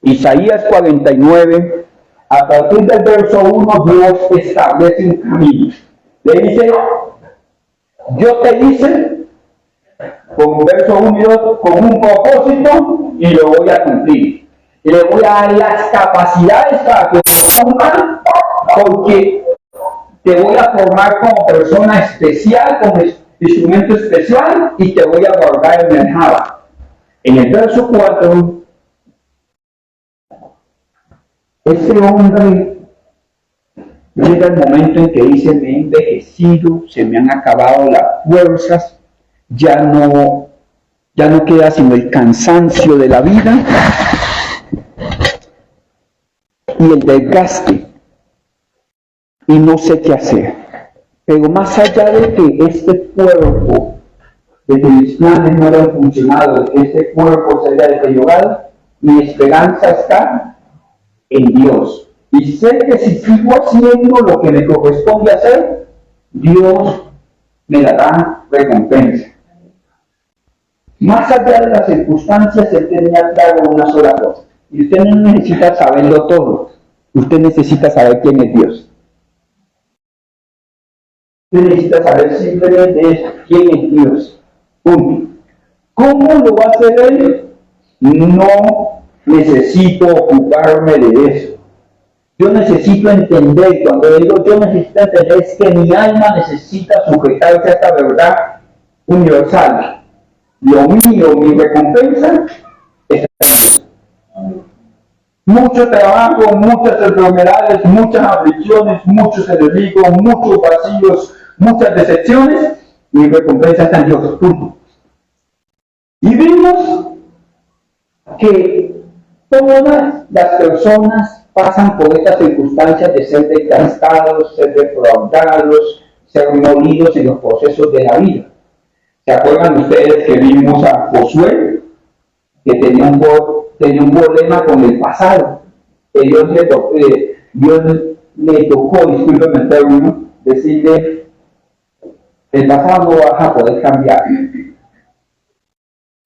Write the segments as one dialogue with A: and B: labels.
A: Isaías 49, a partir del verso 1, Dios establece un camino. Le dice, yo te hice, con verso 1 y 2, con un propósito y lo voy a cumplir. Y le voy a dar las capacidades para que lo cumplan, porque te voy a formar como persona especial, como instrumento especial, y te voy a guardar en el Java. En el verso 4, ese hombre llega el momento en que dice, me he envejecido, se me han acabado las fuerzas, ya no queda sino el cansancio de la vida y el desgaste, y no sé qué hacer. Pero más allá de que este cuerpo, de que mis planes no hayan funcionado, de que este cuerpo se haya deteriorado, mi esperanza está en Dios. Y sé que si sigo haciendo lo que me corresponde hacer, Dios me dará recompensa. Más allá de las circunstancias, él tenía claro una sola cosa. Y usted no necesita saberlo todo. Usted necesita saber quién es Dios. Usted necesita saber simplemente quién es Dios. Punto. ¿Cómo lo va a hacer él? No necesito ocuparme de eso. Yo necesito entender, cuando digo yo necesito entender, es que mi alma necesita sujetarse a esta verdad universal. Lo mío, mi recompensa, es mucho trabajo, muchas enfermedades, muchas aflicciones, muchos enemigos, muchos vacíos, muchas decepciones, mi recompensa está en Dios. Punto. Y vimos que todas las personas pasan por estas circunstancias de ser desgastados, ser defraudados, ser molidos en los procesos de la vida. ¿Se acuerdan ustedes que vimos a Josué, que tenía un problema con el pasado? Que Dios le tocó, discúlpeme el término, decirle, el pasado no vas a poder cambiar,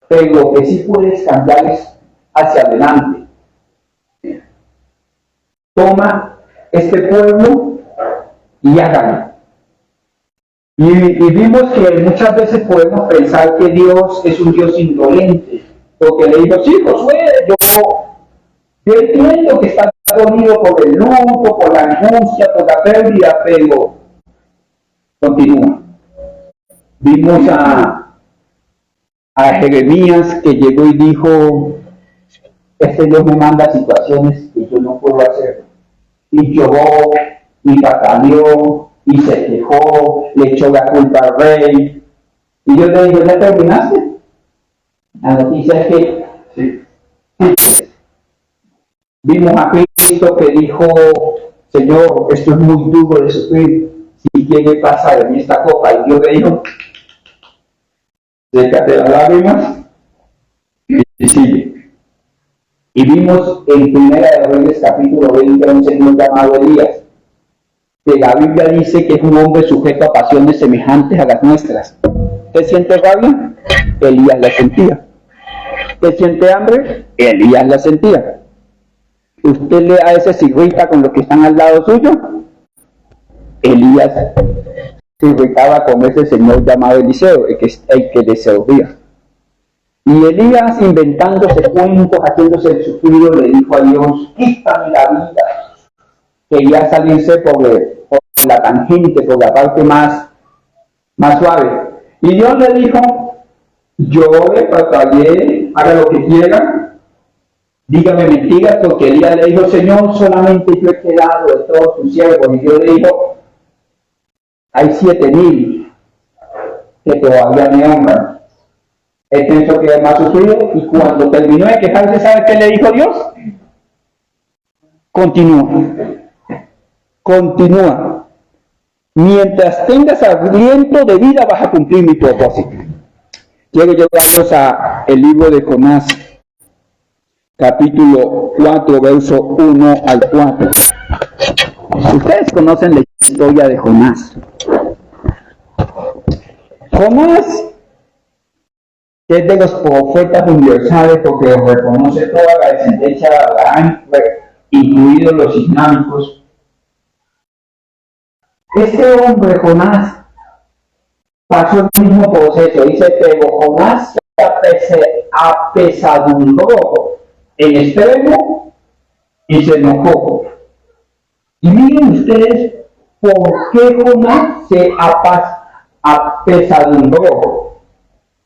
A: pero lo que sí puedes cambiar es hacia adelante. Toma este pueblo y hágalo. Y vimos que muchas veces podemos pensar que Dios es un Dios indolente, porque le dijo, sí, Josué, yo entiendo que está dolido por el luto, por la angustia, por la pérdida, pero continúa. Vimos a Jeremías, que llegó y dijo, este Dios me manda situaciones que yo no puedo hacer. Y lloró, y pataleó, y se quejó, le echó la culpa al rey. Y yo le digo, ¿ya terminaste? La noticia es que sí. Vimos a Cristo que dijo, Señor, esto es muy duro de sufrir, si quiere pasar de mí esta copa. Y Dios le dijo, sécate las lágrimas y sigue. Y vimos en Primera de Reyes capítulo 20 a un señor llamado Elías, que la Biblia dice que es un hombre sujeto a pasiones semejantes a las nuestras. ¿Usted siente rabia? Elías la sentía. ¿Usted siente hambre? Elías la sentía. ¿Usted a veces se irrita con los que están al lado suyo? Elías se irritaba con ese señor llamado Eliseo, el que le servía. Y Elías, inventándose cuentos, haciéndose el sufrido, le dijo a Dios, quítame la vida. Quería salirse por la tangente, por la parte más suave. Y Dios le dijo, yo le batallé, haga lo que quiera, dígame mentiras, porque Elías le dijo, Señor, solamente yo he quedado de todos tus siervos. Y Dios le dijo, hay 7,000 que todavía me honran. Él pensó que era más sufrido, y cuando terminó de quejarse, ¿sabe qué le dijo Dios? Continúa. Mientras tengas aliento de vida, vas a cumplir mi propósito. Quiero llevarlos a el libro de Jonás, capítulo 4, verso 1 al 4. Ustedes conocen la historia de Jonás. Jonás que es de los profetas universales porque reconoce toda la descendencia de Abraham, incluidos los islámicos. Este hombre, Jonás, pasó el mismo proceso. Dice, pero Jonás se apesadumbró en extremo y se enojó. Y miren ustedes por qué Jonás se apesadumbró.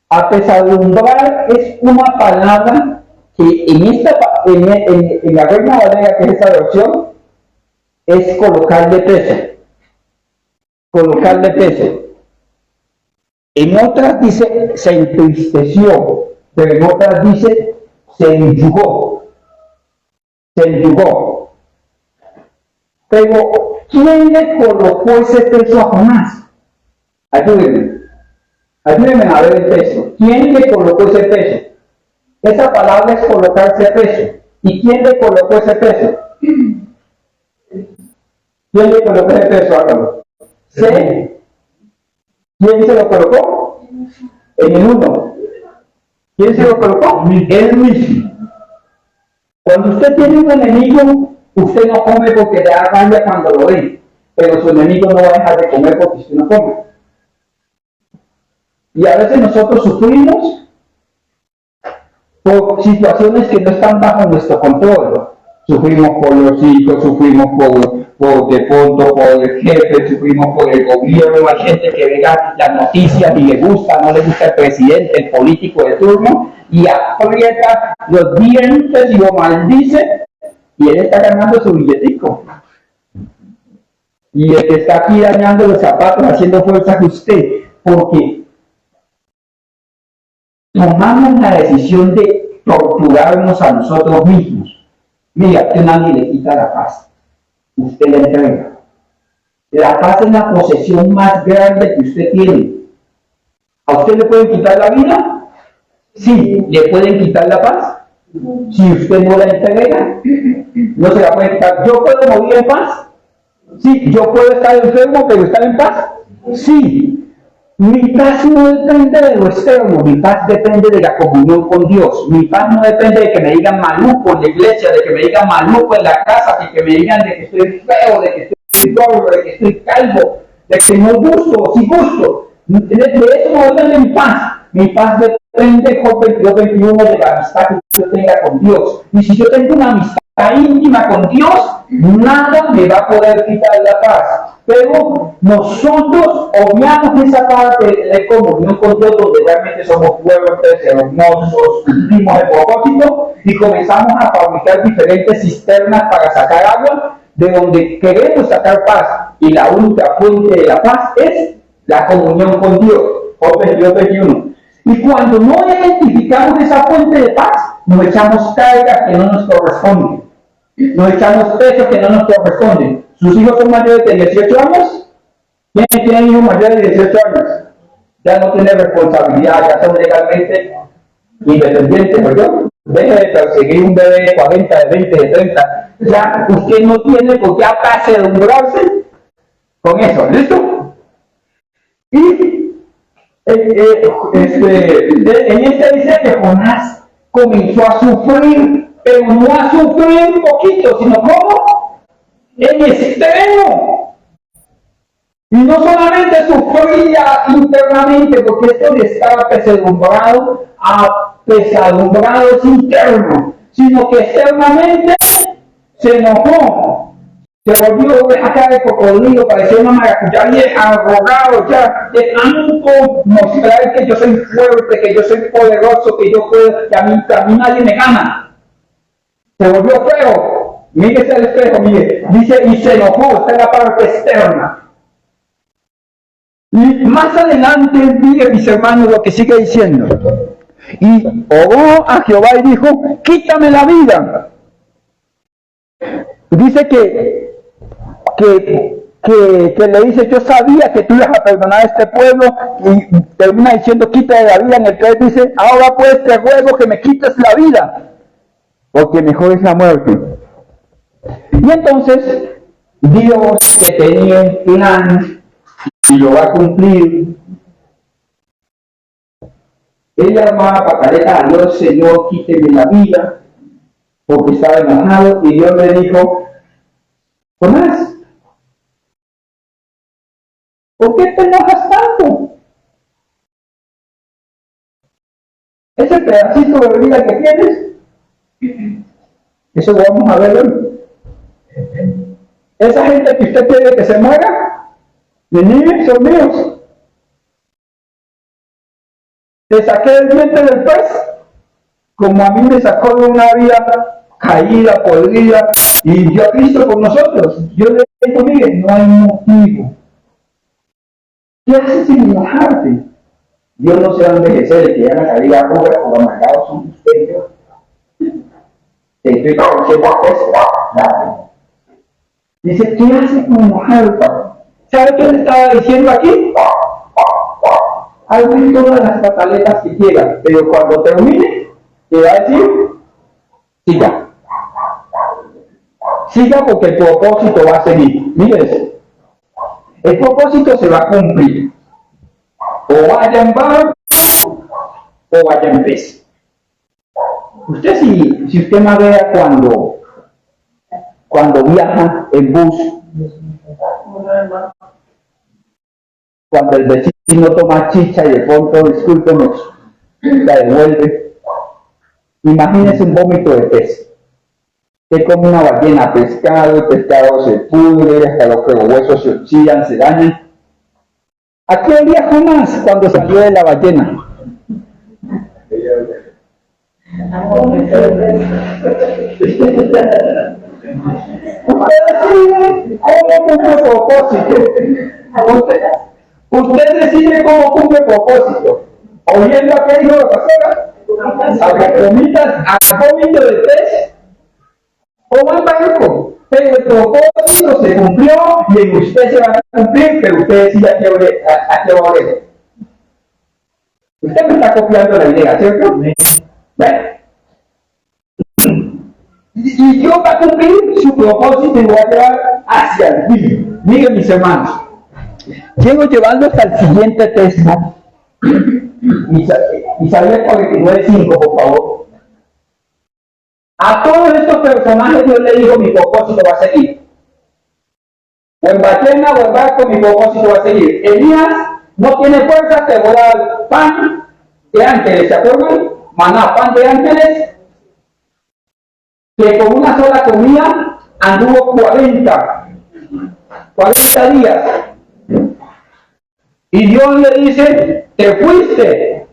A: Apesadumbrar es una palabra que en la Reina Valera, que es esa versión, es colocarle peso. Colocarle peso. En otras dice se entristeció, pero en otras dice se enyugó. Se enyugó. Pero ¿quién le colocó ese peso a Jonás? Ayúdenme. Ayúdenme a ver el peso. ¿Quién le colocó ese peso? Esa palabra es colocarse peso. ¿Y quién le colocó ese peso? ¿Quién le colocó ese peso? Hágalo. ¿Sí? ¿Quién se lo colocó? En el 1. ¿Quién se lo colocó? Él mismo. Cuando usted tiene un enemigo, usted no come porque le da rabia cuando lo ve, pero su enemigo no va a dejar de comer porque usted no come. Y a veces nosotros sufrimos por situaciones que no están bajo nuestro control. Sufrimos por los hijos, sufrimos por de pronto por el jefe, sufrimos por el gobierno. Hay gente que vea las noticias y le gusta, no le gusta el presidente, el político de turno, y aprieta los dientes y lo maldice, y él está ganando su billetico. Y el que está aquí dañando los zapatos, haciendo fuerza es usted, porque tomamos la decisión de torturarnos a nosotros mismos. Mira, que nadie le quita la paz, usted la entrega. La paz es la posesión más grande que usted tiene. ¿A usted le pueden quitar la vida? Sí. ¿Le pueden quitar la paz? Si usted no la entrega, no se la pueden quitar. ¿Yo puedo morir en paz? Sí. ¿Yo puedo estar enfermo pero estar en paz? Sí. Mi paz no depende de lo externo, mi paz depende de la comunión con Dios. Mi paz no depende de que me digan maluco en la iglesia, de que me digan maluco en la casa, de que me digan de que estoy feo, de que estoy gordo, de que estoy calvo, de que no gusto, sí gusto. De eso no depende mi paz. Mi paz depende, Job 22:21, de la amistad que yo tenga con Dios. Y si yo tengo una amistad íntima con Dios, nada me va a poder quitar la paz. Pero nosotros obviamos esa parte de comunión con Dios, donde realmente somos fuertes, hermosos, cumplimos el propósito y comenzamos a fabricar diferentes cisternas para sacar agua de donde queremos sacar paz. Y la única fuente de la paz es la comunión con Dios. Job 22:21. Y cuando no identificamos esa fuente de paz, nos echamos cargas que no nos corresponden. Nos echamos pesos que no nos corresponden. ¿Sus hijos son mayores de 18 años? ¿Quién tiene hijos mayores de 18 años? Ya no tiene responsabilidad, ya son legalmente independientes, ¿no? Deje de perseguir un bebé de 40, de 20, de 30. Ya usted no tiene por qué apesadumbrarse con eso, ¿listo? Y en este dice que Jonás comenzó a sufrir, pero no a sufrir un poquito, sino como en extremo. Y no solamente sufría internamente, porque esto de estar apesadumbrado es interno, sino que externamente se enojó. Se volvió acá de cocodrilo, parecía una maracuyá vieja, arrogado ya, de tanto mostrar que yo soy fuerte, que yo soy poderoso, que yo puedo, que a mí nadie me gana. Se volvió feo. Mírese el espejo, mire, dice, y se enojó, esta es la parte externa. Y más adelante, mire mis hermanos lo que sigue diciendo. Y oró a Jehová y dijo, quítame la vida. Dice que le dice, yo sabía que tú ibas a perdonar a este pueblo, y termina diciendo, quítale la vida. En el 3 dice, ahora pues te ruego que me quites la vida, porque mejor es la muerte. Y entonces, Dios, que tenía un plan y lo va a cumplir, Él llamaba pataleta a Dios: Señor, quíteme la vida, porque estaba enojado, y Dios le dijo: Jonás, ¿por qué te enojas tanto? Ese pedacito de vida que tienes, eso lo vamos a ver hoy. Esa gente que usted quiere que se muera, venid, son míos. Te saqué del vientre del pez, como a mí me sacó de una vida caída, podrida, y dio a Cristo por nosotros. Yo le digo: mire, no hay motivo. ¿Qué haces sin enojarte? Dios no se va a envejecer, el que ya la salida pobre o amargados son ustedes. Te estoy diciendo eso. Dice: ¿qué haces con enojarte? ¿Sabe qué le estaba diciendo aquí? Hazme todas las pataletas que quieras, pero cuando termine, te va a decir: siga. Siga, porque el propósito va a seguir. Mírese, el propósito se va a cumplir. O vaya en barco o vaya en pez. Usted, si usted me vea cuando viaja en bus, cuando el vecino toma chicha y de pronto, discúlpeme, la devuelve, imagínese un vómito de pez. Que come una ballena pescado, el pescado se pudre, hasta los huesos se oxidan, se dañan. ¿A qué olía Jonás cuando salió de la ballena? Usted decide cómo cumple propósito. Oyendo a qué dijo la pastora, a vómito de pez o al barco. Pero el propósito se cumplió y en usted se va a cumplir, pero usted decide a qué va a oler. Usted me está copiando la idea, ¿cierto? Bueno. Y Dios va a cumplir su propósito y va a llevar hacia el fin. Miren, mis hermanos, quiero llevarlo hasta el siguiente texto. Isaías 49:5, por favor. A todos estos personajes Dios le dijo: mi propósito va a seguir. O en ballena o en barco, mi propósito va a seguir. Elías no tiene fuerza, te voy a dar pan de ángeles, ¿se acuerdan? Maná, pan de ángeles, que con una sola comida anduvo 40 días. Y Dios le dice: te fuiste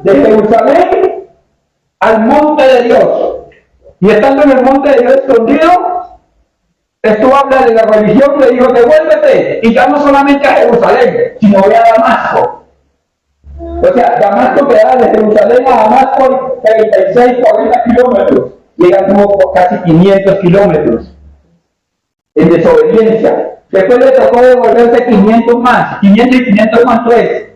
A: de Jerusalén al monte de Dios. Y estando en el monte de Dios escondido, esto habla de la religión, le dijo: devuélvete, y ya no solamente a Jerusalén, sino voy a Damasco. O sea, Damasco quedaba de Jerusalén a Damasco 36-40 kilómetros. Y él anduvo casi 500 kilómetros en desobediencia. Después le tocó devolverse 500 más, 500 y 500 más 3,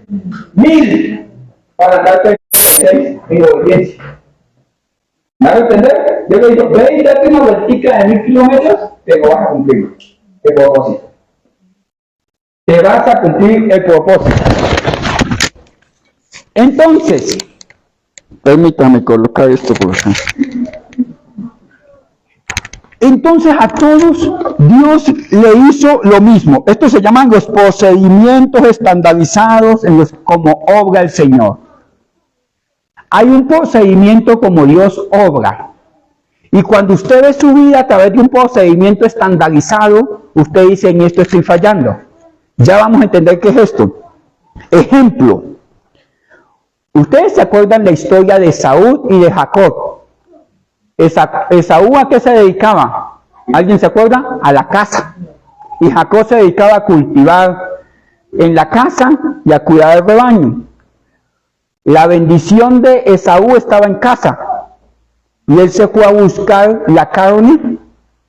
A: 1000 para andar 36 en obediencia. ¿Me van a entender? Yo le digo: ve y date una vueltica de 1000 kilómetros, te lo vas a cumplir el propósito. Te vas a cumplir el propósito. Entonces, permítame colocar esto por acá. Entonces a todos Dios le hizo lo mismo. Estos se llaman los procedimientos estandarizados como obra el Señor. Hay un procedimiento como Dios obra. Y cuando usted ve su vida a través de un procedimiento estandarizado, usted dice: en esto estoy fallando. Ya vamos a entender qué es esto. Ejemplo. Ustedes se acuerdan la historia de Esaú y de Jacob. Esaú, ¿a qué se dedicaba? ¿Alguien se acuerda? A la caza. Y Jacob se dedicaba a cultivar en la casa y a cuidar el rebaño. La bendición de Esaú estaba en casa. Y él se fue a buscar la carne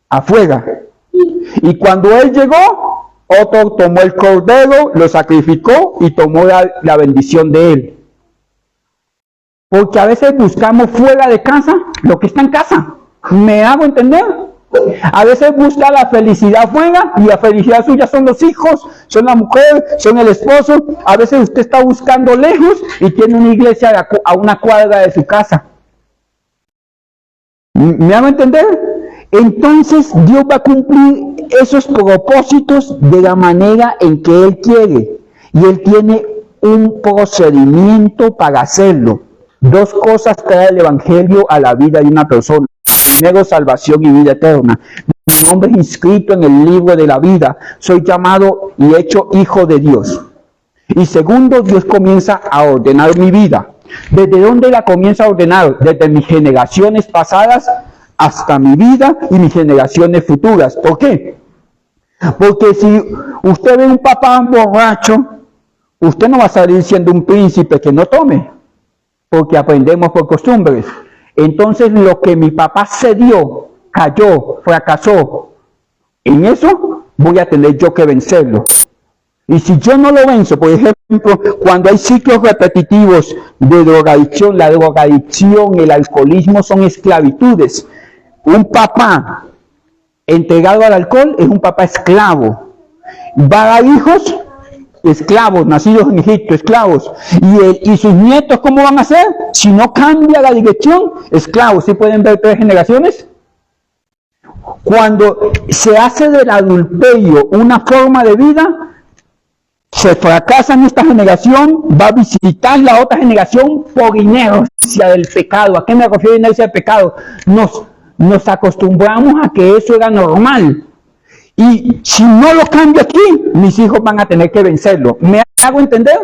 A: afuera. Y cuando él llegó, otro tomó el cordero, lo sacrificó y tomó la bendición de él. Porque a veces buscamos fuera de casa lo que está en casa. ¿Me hago entender? A veces busca la felicidad fuera y la felicidad suya son los hijos, son la mujer, son el esposo. A veces usted está buscando lejos y tiene una iglesia a una cuadra de su casa. ¿Me hago entender? Entonces Dios va a cumplir esos propósitos de la manera en que Él quiere. Y Él tiene un procedimiento para hacerlo. Dos cosas trae el Evangelio a la vida de una persona. Primero, salvación y vida eterna. Mi nombre es inscrito en el libro de la vida. Soy llamado y hecho hijo de Dios. Y segundo, Dios comienza a ordenar mi vida. ¿Desde dónde la comienza a ordenar? Desde mis generaciones pasadas hasta mi vida y mis generaciones futuras. ¿Por qué? Porque si usted ve un papá borracho, usted no va a salir siendo un príncipe que no tome, porque aprendemos por costumbres. Entonces lo que mi papá cedió, cayó, fracasó, en eso voy a tener yo que vencerlo. Y si yo no lo venzo, por ejemplo, cuando hay ciclos repetitivos de drogadicción, la drogadicción, el alcoholismo son esclavitudes. Un papá entregado al alcohol es un papá esclavo. Va a dar hijos esclavos, nacidos en Egipto, esclavos. Y sus nietos, ¿cómo van a ser? Si no cambia la dirección, esclavos. ¿Sí pueden ver 3 generaciones? Cuando se hace del adulterio una forma de vida, se fracasa en esta generación, va a visitar la otra generación por inercia del pecado. ¿A qué me refiero inercia del pecado? Nos acostumbramos a que eso era normal. Y si no lo cambio aquí, mis hijos van a tener que vencerlo. ¿Me hago entender?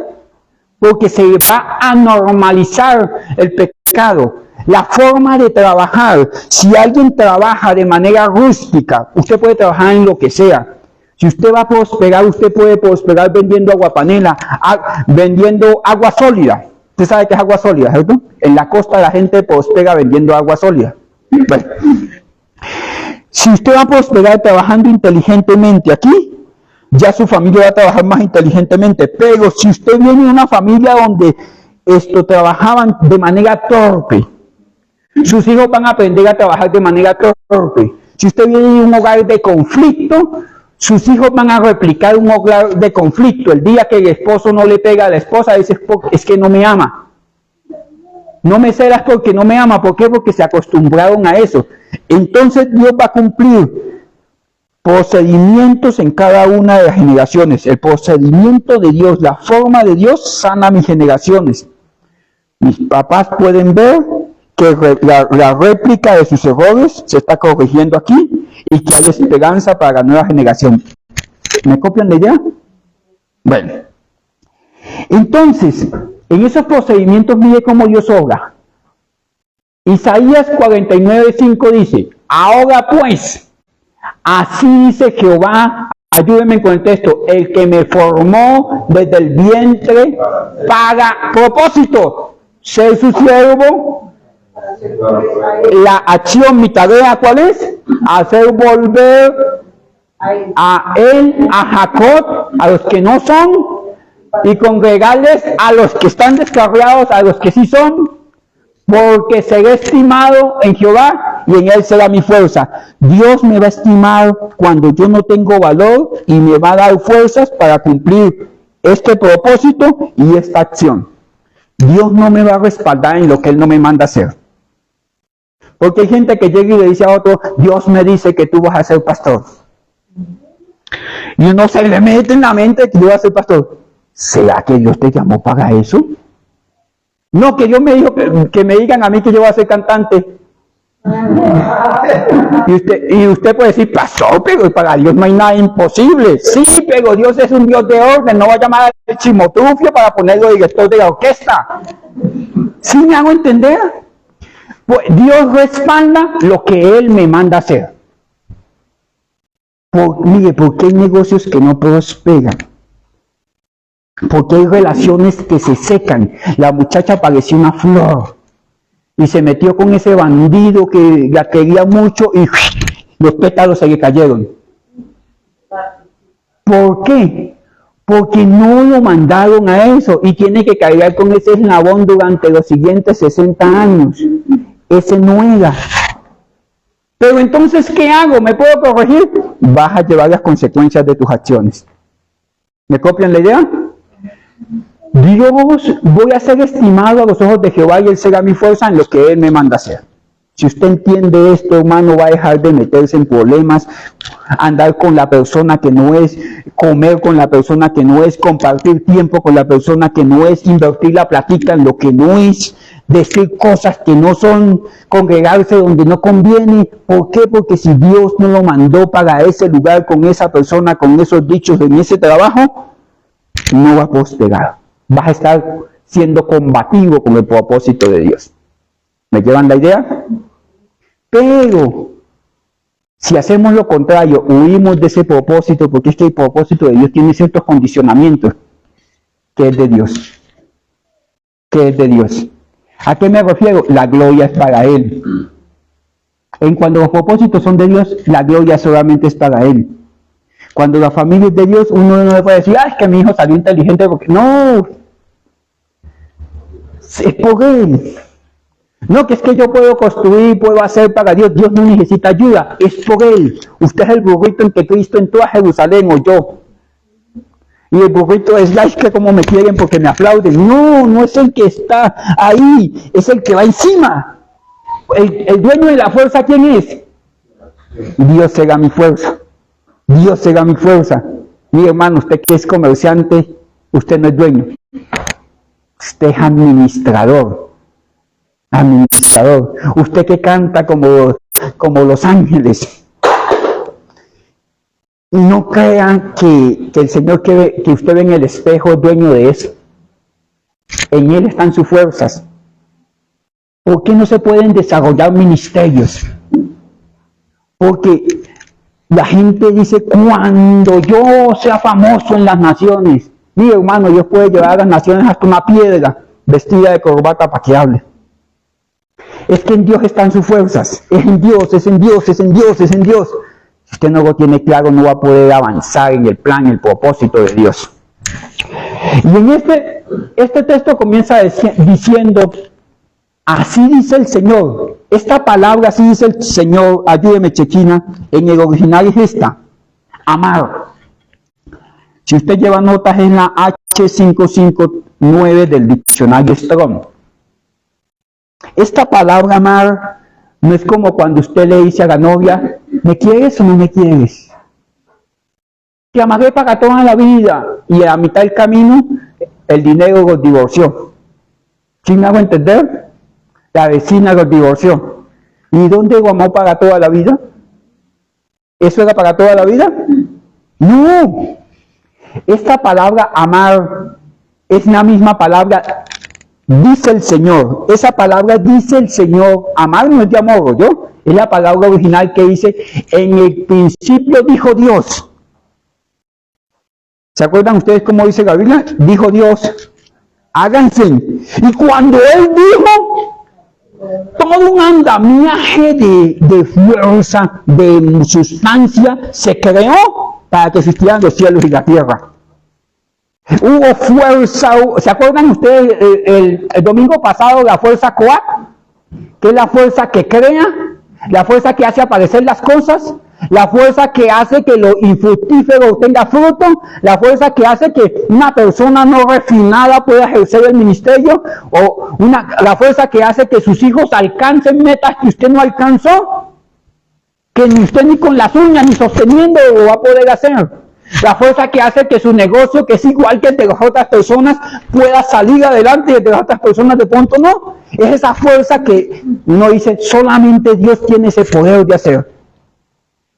A: Porque se va a normalizar el pecado. La forma de trabajar. Si alguien trabaja de manera rústica, usted puede trabajar en lo que sea. Si usted va a prosperar, usted puede prosperar vendiendo aguapanela, vendiendo agua sólida. Usted sabe qué es agua sólida, ¿cierto? En la costa la gente prospera vendiendo agua sólida. Bueno. Si usted va a prosperar trabajando inteligentemente aquí, ya su familia va a trabajar más inteligentemente. Pero si usted viene de una familia donde trabajaban de manera torpe, sus hijos van a aprender a trabajar de manera torpe. Si usted viene de un hogar de conflicto, sus hijos van a replicar un hogar de conflicto. El día que el esposo no le pega a la esposa, dice, es que no me ama. No me celas porque no me ama. ¿Por qué? Porque se acostumbraron a eso. Entonces Dios va a cumplir procedimientos en cada una de las generaciones. El procedimiento de Dios, la forma de Dios sana mis generaciones. Mis papás pueden ver que la réplica de sus errores se está corrigiendo aquí y que hay esperanza para la nueva generación. ¿Me copian la idea? Bueno. Entonces, en esos procedimientos mire cómo Dios obra. Isaías 49:5 dice, ahora pues, así dice Jehová, ayúdenme con el texto, el que me formó desde el vientre para propósito, ser su siervo. La acción, mi tarea, ¿cuál es? Hacer volver a él, a Jacob, a los que no son, y congregarles a los que están descarriados, a los que sí son, porque seré estimado en Jehová y en él será mi fuerza. Dios me va a estimar cuando yo no tengo valor y me va a dar fuerzas para cumplir este propósito y esta acción. Dios no me va a respaldar en lo que Él no me manda hacer. Porque hay gente que llega y le dice a otro, Dios me dice que tú vas a ser pastor. Y uno se le mete en la mente que yo voy a ser pastor. ¿Será que Dios te llamó para eso? No, que Dios me dijo que me digan a mí que yo voy a ser cantante. Y usted puede decir, pastor, pero para Dios no hay nada imposible. Sí, pero Dios es un Dios de orden, no va a llamar al chimotrufio para ponerlo director de la orquesta. ¿Sí me hago entender? Pues Dios respalda lo que Él me manda hacer. Mire, ¿por qué hay negocios que no prosperan? Porque hay relaciones que se secan. La muchacha parecía una flor y se metió con ese bandido que la quería mucho y los pétalos se le cayeron. ¿Por qué? Porque no lo mandaron a eso y tiene que cargar con ese eslabón durante los siguientes 60 años. Ese no era. Pero entonces, ¿qué hago? ¿Me puedo corregir? Vas a llevar las consecuencias de tus acciones. ¿Me copian la idea? Dios, voy a ser estimado a los ojos de Jehová y Él será mi fuerza en lo que Él me manda hacer. Si usted entiende esto, hermano, va a dejar de meterse en problemas, andar con la persona que no es, comer con la persona que no es, compartir tiempo con la persona que no es, invertir la platica en lo que no es, decir cosas que no son, congregarse donde no conviene. ¿Por qué? Porque si Dios no lo mandó para ese lugar, con esa persona, con esos dichos, en ese trabajo, no va a prosperar. Vas a estar siendo combativo con el propósito de Dios. ¿Me llevan la idea? Pero si hacemos lo contrario, huimos de ese propósito, porque es que el propósito de Dios tiene ciertos condicionamientos, que es de Dios. Que es de Dios. ¿A qué me refiero? La gloria es para Él. En cuando los propósitos son de Dios, la gloria solamente es para Él. Cuando la familia es de Dios, uno no le puede decir, es que mi hijo salió inteligente, porque no, es por Él. No, que es que yo puedo construir, puedo hacer para Dios. Dios no necesita ayuda, es por Él. Usted es el burrito en que Cristo entró a Jerusalén, o yo. Y el burrito es que como me quieren porque me aplauden. No, no es el que está ahí, es el que va encima. El dueño de la fuerza, ¿quién es? Dios será mi fuerza. Dios será mi fuerza. Mi hermano, usted que es comerciante, usted no es dueño. Usted es administrador. Administrador. Usted que canta como los ángeles. No crean que el Señor que usted ve en el espejo es dueño de eso. En Él están sus fuerzas. ¿Por qué no se pueden desarrollar ministerios? Porque la gente dice, cuando yo sea famoso en las naciones, mi hermano, Dios puede llevar a las naciones hasta una piedra vestida de corbata para que hable. Es que en Dios están sus fuerzas. Es en Dios, es en Dios, es en Dios, es en Dios. Si usted no lo tiene claro, no va a poder avanzar en el plan, el propósito de Dios. Y en este texto comienza diciendo, así dice el Señor. Esta palabra, así dice el Señor, ayúdeme Chechina, en el original es esta, amar. Si usted lleva notas, en la H559 del diccionario Strong. Esta palabra amar no es como cuando usted le dice a la novia, ¿me quieres o no me quieres? Te amaré para toda la vida. Y a mitad del camino, el dinero los divorció. ¿Sí me hago entender? La vecina los divorció. ¿Y dónde lo amó para toda la vida? ¿Eso era para toda la vida? No. Esta palabra amar es la misma palabra, dice el Señor. Esa palabra dice el Señor. Amar no es de amor, ¿yo? Es la palabra original que dice, en el principio dijo Dios. ¿Se acuerdan ustedes cómo dice la Biblia? Dijo Dios, háganse. Y cuando Él dijo, todo un andamiaje de fuerza, de sustancia, se creó para que existieran los cielos y la tierra. Hubo fuerza. ¿Se acuerdan ustedes el domingo pasado la fuerza Coat? Que es la fuerza que crea, la fuerza que hace aparecer las cosas, la fuerza que hace que lo infructífero tenga fruto, la fuerza que hace que una persona no refinada pueda ejercer el ministerio, o la fuerza que hace que sus hijos alcancen metas que usted no alcanzó, que ni usted ni con las uñas ni sosteniendo lo va a poder hacer. La fuerza que hace que su negocio, que es igual que el de las otras personas, pueda salir adelante y el de las otras personas de pronto no. Es esa fuerza que uno dice, solamente Dios tiene ese poder de hacer.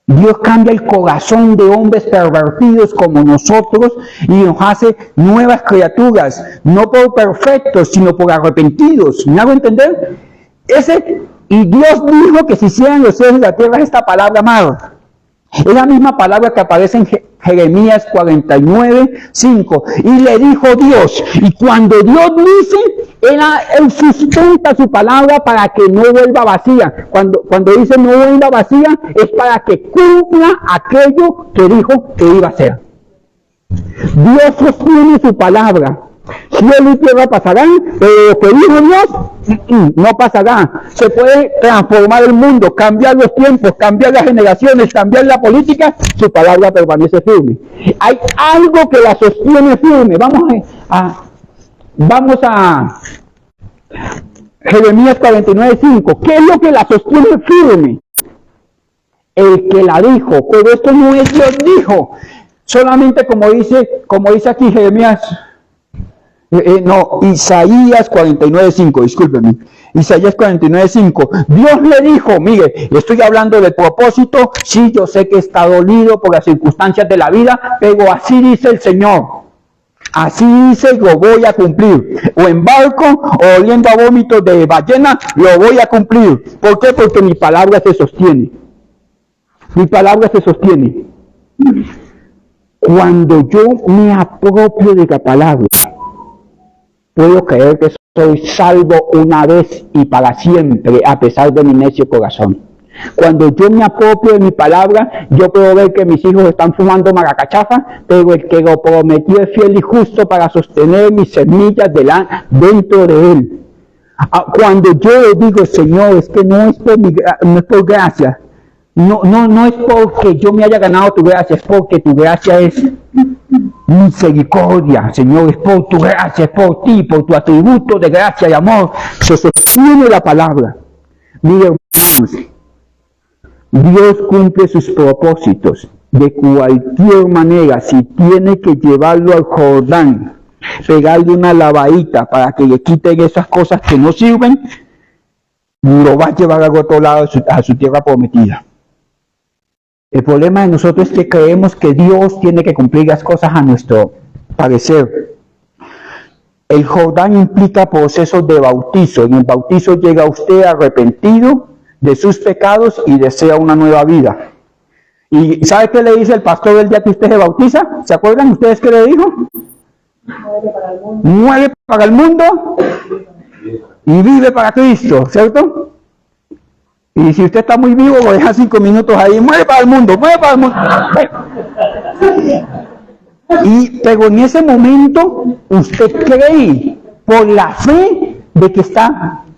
A: Dios cambia el corazón de hombres pervertidos como nosotros y nos hace nuevas criaturas, no por perfectos, sino por arrepentidos. ¿Me hago entender? Y Dios dijo que se hicieran los cielos y la tierra, esta palabra amar. Es la misma palabra que aparece en Jeremías 49:5. Y le dijo Dios, y cuando Dios dice, Él sustenta su palabra para que no vuelva vacía. Cuando dice no vuelva vacía, es para que cumpla aquello que dijo que iba a hacer. Dios sostiene su palabra.
B: Cielo y tierra pasarán, pero lo que dijo Dios no pasará. Se puede transformar el mundo, cambiar los tiempos, cambiar las generaciones, cambiar la política, su palabra permanece firme. Hay algo que la sostiene firme. Vamos a Jeremías 49:5. ¿Qué es lo que la sostiene firme? El que la dijo, pero esto no es Dios dijo. Solamente como dice aquí Jeremías, Isaías 49:5, discúlpeme. Isaías 49:5. Dios le dijo, mire, estoy hablando del propósito, sí, yo sé que está dolido por las circunstancias de la vida, pero así dice el Señor. Así dice, lo voy a cumplir. O en barco, o oliendo a vómitos de ballena, lo voy a cumplir. ¿Por qué? Porque mi palabra se sostiene. Mi palabra se sostiene. Cuando yo me apropio de la palabra, puedo creer que soy salvo una vez y para siempre, a pesar de mi necio corazón. Cuando yo me apropio de mi palabra, yo puedo ver que mis hijos están fumando maracachafa, pero el que lo prometió es fiel y justo para sostener mis semillas dentro de él. Cuando yo le digo, Señor, es que no es por gracia, no es porque yo me haya ganado tu gracia, es porque tu gracia es misericordia, Señor, es por tu gracia, es por ti, por tu atributo de gracia y amor, se sostiene la palabra. Mire, hermanos, Dios cumple sus propósitos de cualquier manera. Si tiene que llevarlo al Jordán, pegarle una lavadita para que le quiten esas cosas que no sirven, lo va a llevar al otro lado a su tierra prometida. El problema de nosotros es que creemos que Dios tiene que cumplir las cosas a nuestro parecer. El Jordán implica procesos de bautizo. En el bautizo llega usted arrepentido de sus pecados y desea una nueva vida. ¿Y sabe qué le dice el pastor el día que usted se bautiza? ¿Se acuerdan ustedes qué le dijo? Muere para el mundo y vive para Cristo, ¿cierto? Y si usted está muy vivo, lo deja 5 minutos ahí, muere para el mundo, muere para el mundo. Pero en ese momento, usted cree por la fe de que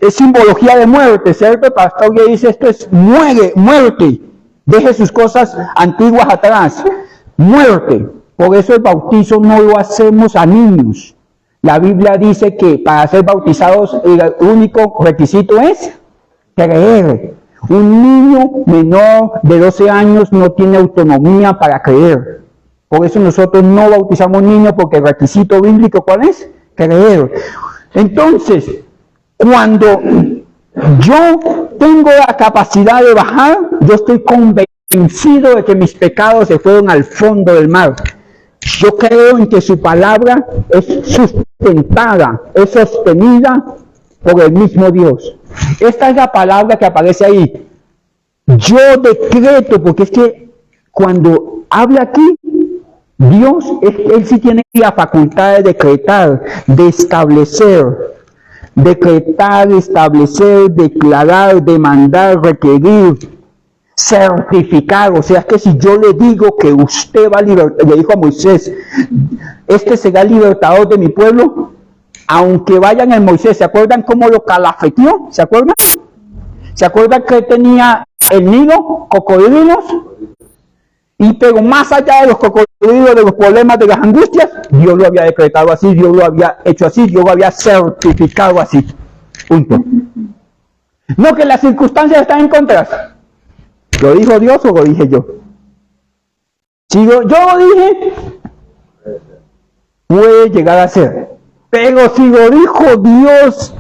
B: es simbología de muerte, ¿cierto? El pastor le dice, esto es muerte, deje sus cosas antiguas atrás, muerte. Por eso el bautizo no lo hacemos a niños. La Biblia dice que para ser bautizados el único requisito es creer. Un niño menor de 12 años no tiene autonomía para creer. Por eso nosotros no bautizamos niños, porque el requisito bíblico, ¿cuál es? Creer. Entonces, cuando yo tengo la capacidad de bajar, yo estoy convencido de que mis pecados se fueron al fondo del mar. Yo creo en que su palabra es sustentada, es sostenida por el mismo Dios. Esta es la palabra que aparece ahí. Yo decreto, porque es que cuando habla aquí, Dios, Él sí tiene la facultad de decretar, de establecer, decretar, establecer, declarar, demandar, requerir, certificar. O sea que si yo le digo que usted va a libertar, le dijo a Moisés, este será el libertador de mi pueblo, aunque vayan en Moisés, ¿se acuerdan cómo lo calafeteó? ¿Se acuerdan? ¿Se acuerdan que tenía el Nilo cocodrilos? Y pero más allá de los cocodrilos, de los problemas, de las angustias, Dios lo había decretado así, Dios lo había hecho así, Dios lo había certificado así. Punto. No que las circunstancias están en contra. ¿Lo dijo Dios o lo dije yo? Si yo lo dije, puede llegar a ser. Pero si lo dijo Dios,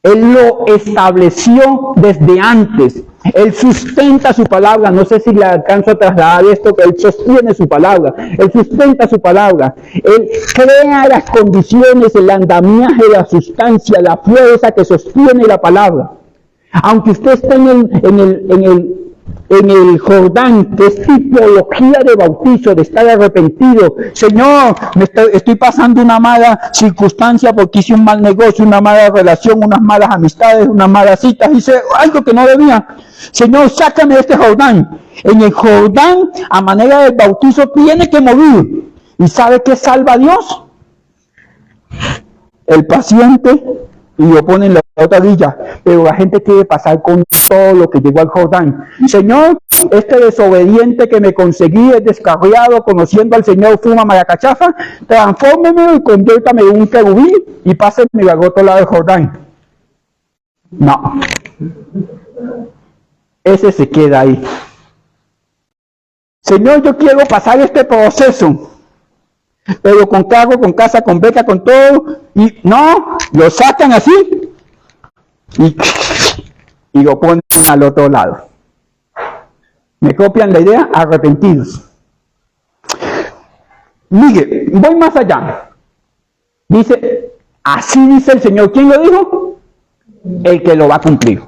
B: Él lo estableció desde antes. Él sustenta su palabra. No sé si le alcanzo a trasladar esto, que Él sostiene su palabra. Él sustenta su palabra. Él crea las condiciones, el andamiaje, la sustancia, la fuerza que sostiene la palabra. Aunque usted esté en el Jordán, que es tipología de bautizo, de estar arrepentido. Señor, estoy pasando una mala circunstancia porque hice un mal negocio, una mala relación, unas malas amistades, unas malas citas, hice algo que no debía. Señor, sácame de este Jordán. En el Jordán, a manera del bautizo, tiene que morir. ¿Y sabe qué salva a Dios? el paciente y lo pone en la otra orilla, pero la gente quiere pasar con todo lo que llegó al Jordán. Señor, este desobediente que me conseguí es descarriado, conociendo al Señor fuma maracachafa, transfórmeme y conviértame en un querubín y pásenme al otro lado del Jordán. No, ese se queda ahí. Señor, yo quiero pasar este proceso, pero con cargo, con casa, con beca, con todo, y no, lo sacan así y lo ponen al otro lado. ¿Me copian la idea? Arrepentidos. Mire, voy más allá. Dice, así dice el Señor. ¿Quién lo dijo? El que lo va a cumplir.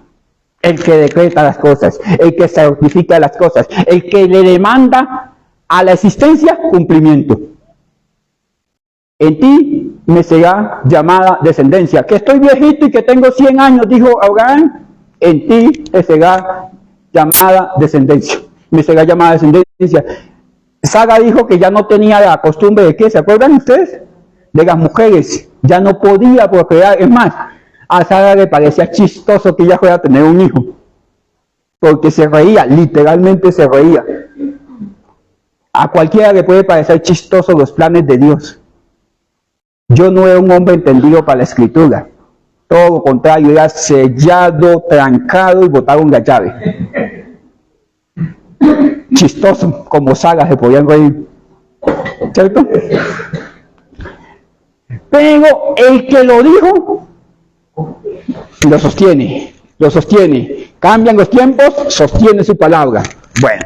B: El que decreta las cosas, el que certifica las cosas, el que le demanda a la existencia cumplimiento. En ti me será llamada descendencia. Que estoy viejito y que tengo 100 años, dijo Abraham, en ti te será llamada descendencia. Me será llamada descendencia. Sara dijo que ya no tenía la costumbre de ¿qué? ¿Se acuerdan ustedes? De las mujeres. Ya no podía procrear. Es más, a Sara le parecía chistoso que ella fuera a tener un hijo. Porque se reía, literalmente se reía. A cualquiera le puede parecer chistoso los planes de Dios. Yo no era un hombre entendido para la escritura. Todo lo contrario, era sellado, trancado y botaron la llave. Chistoso, como Sara se podían reír. ¿Cierto? Pero el que lo dijo, lo sostiene, lo sostiene. Cambian los tiempos, sostiene su palabra. Bueno.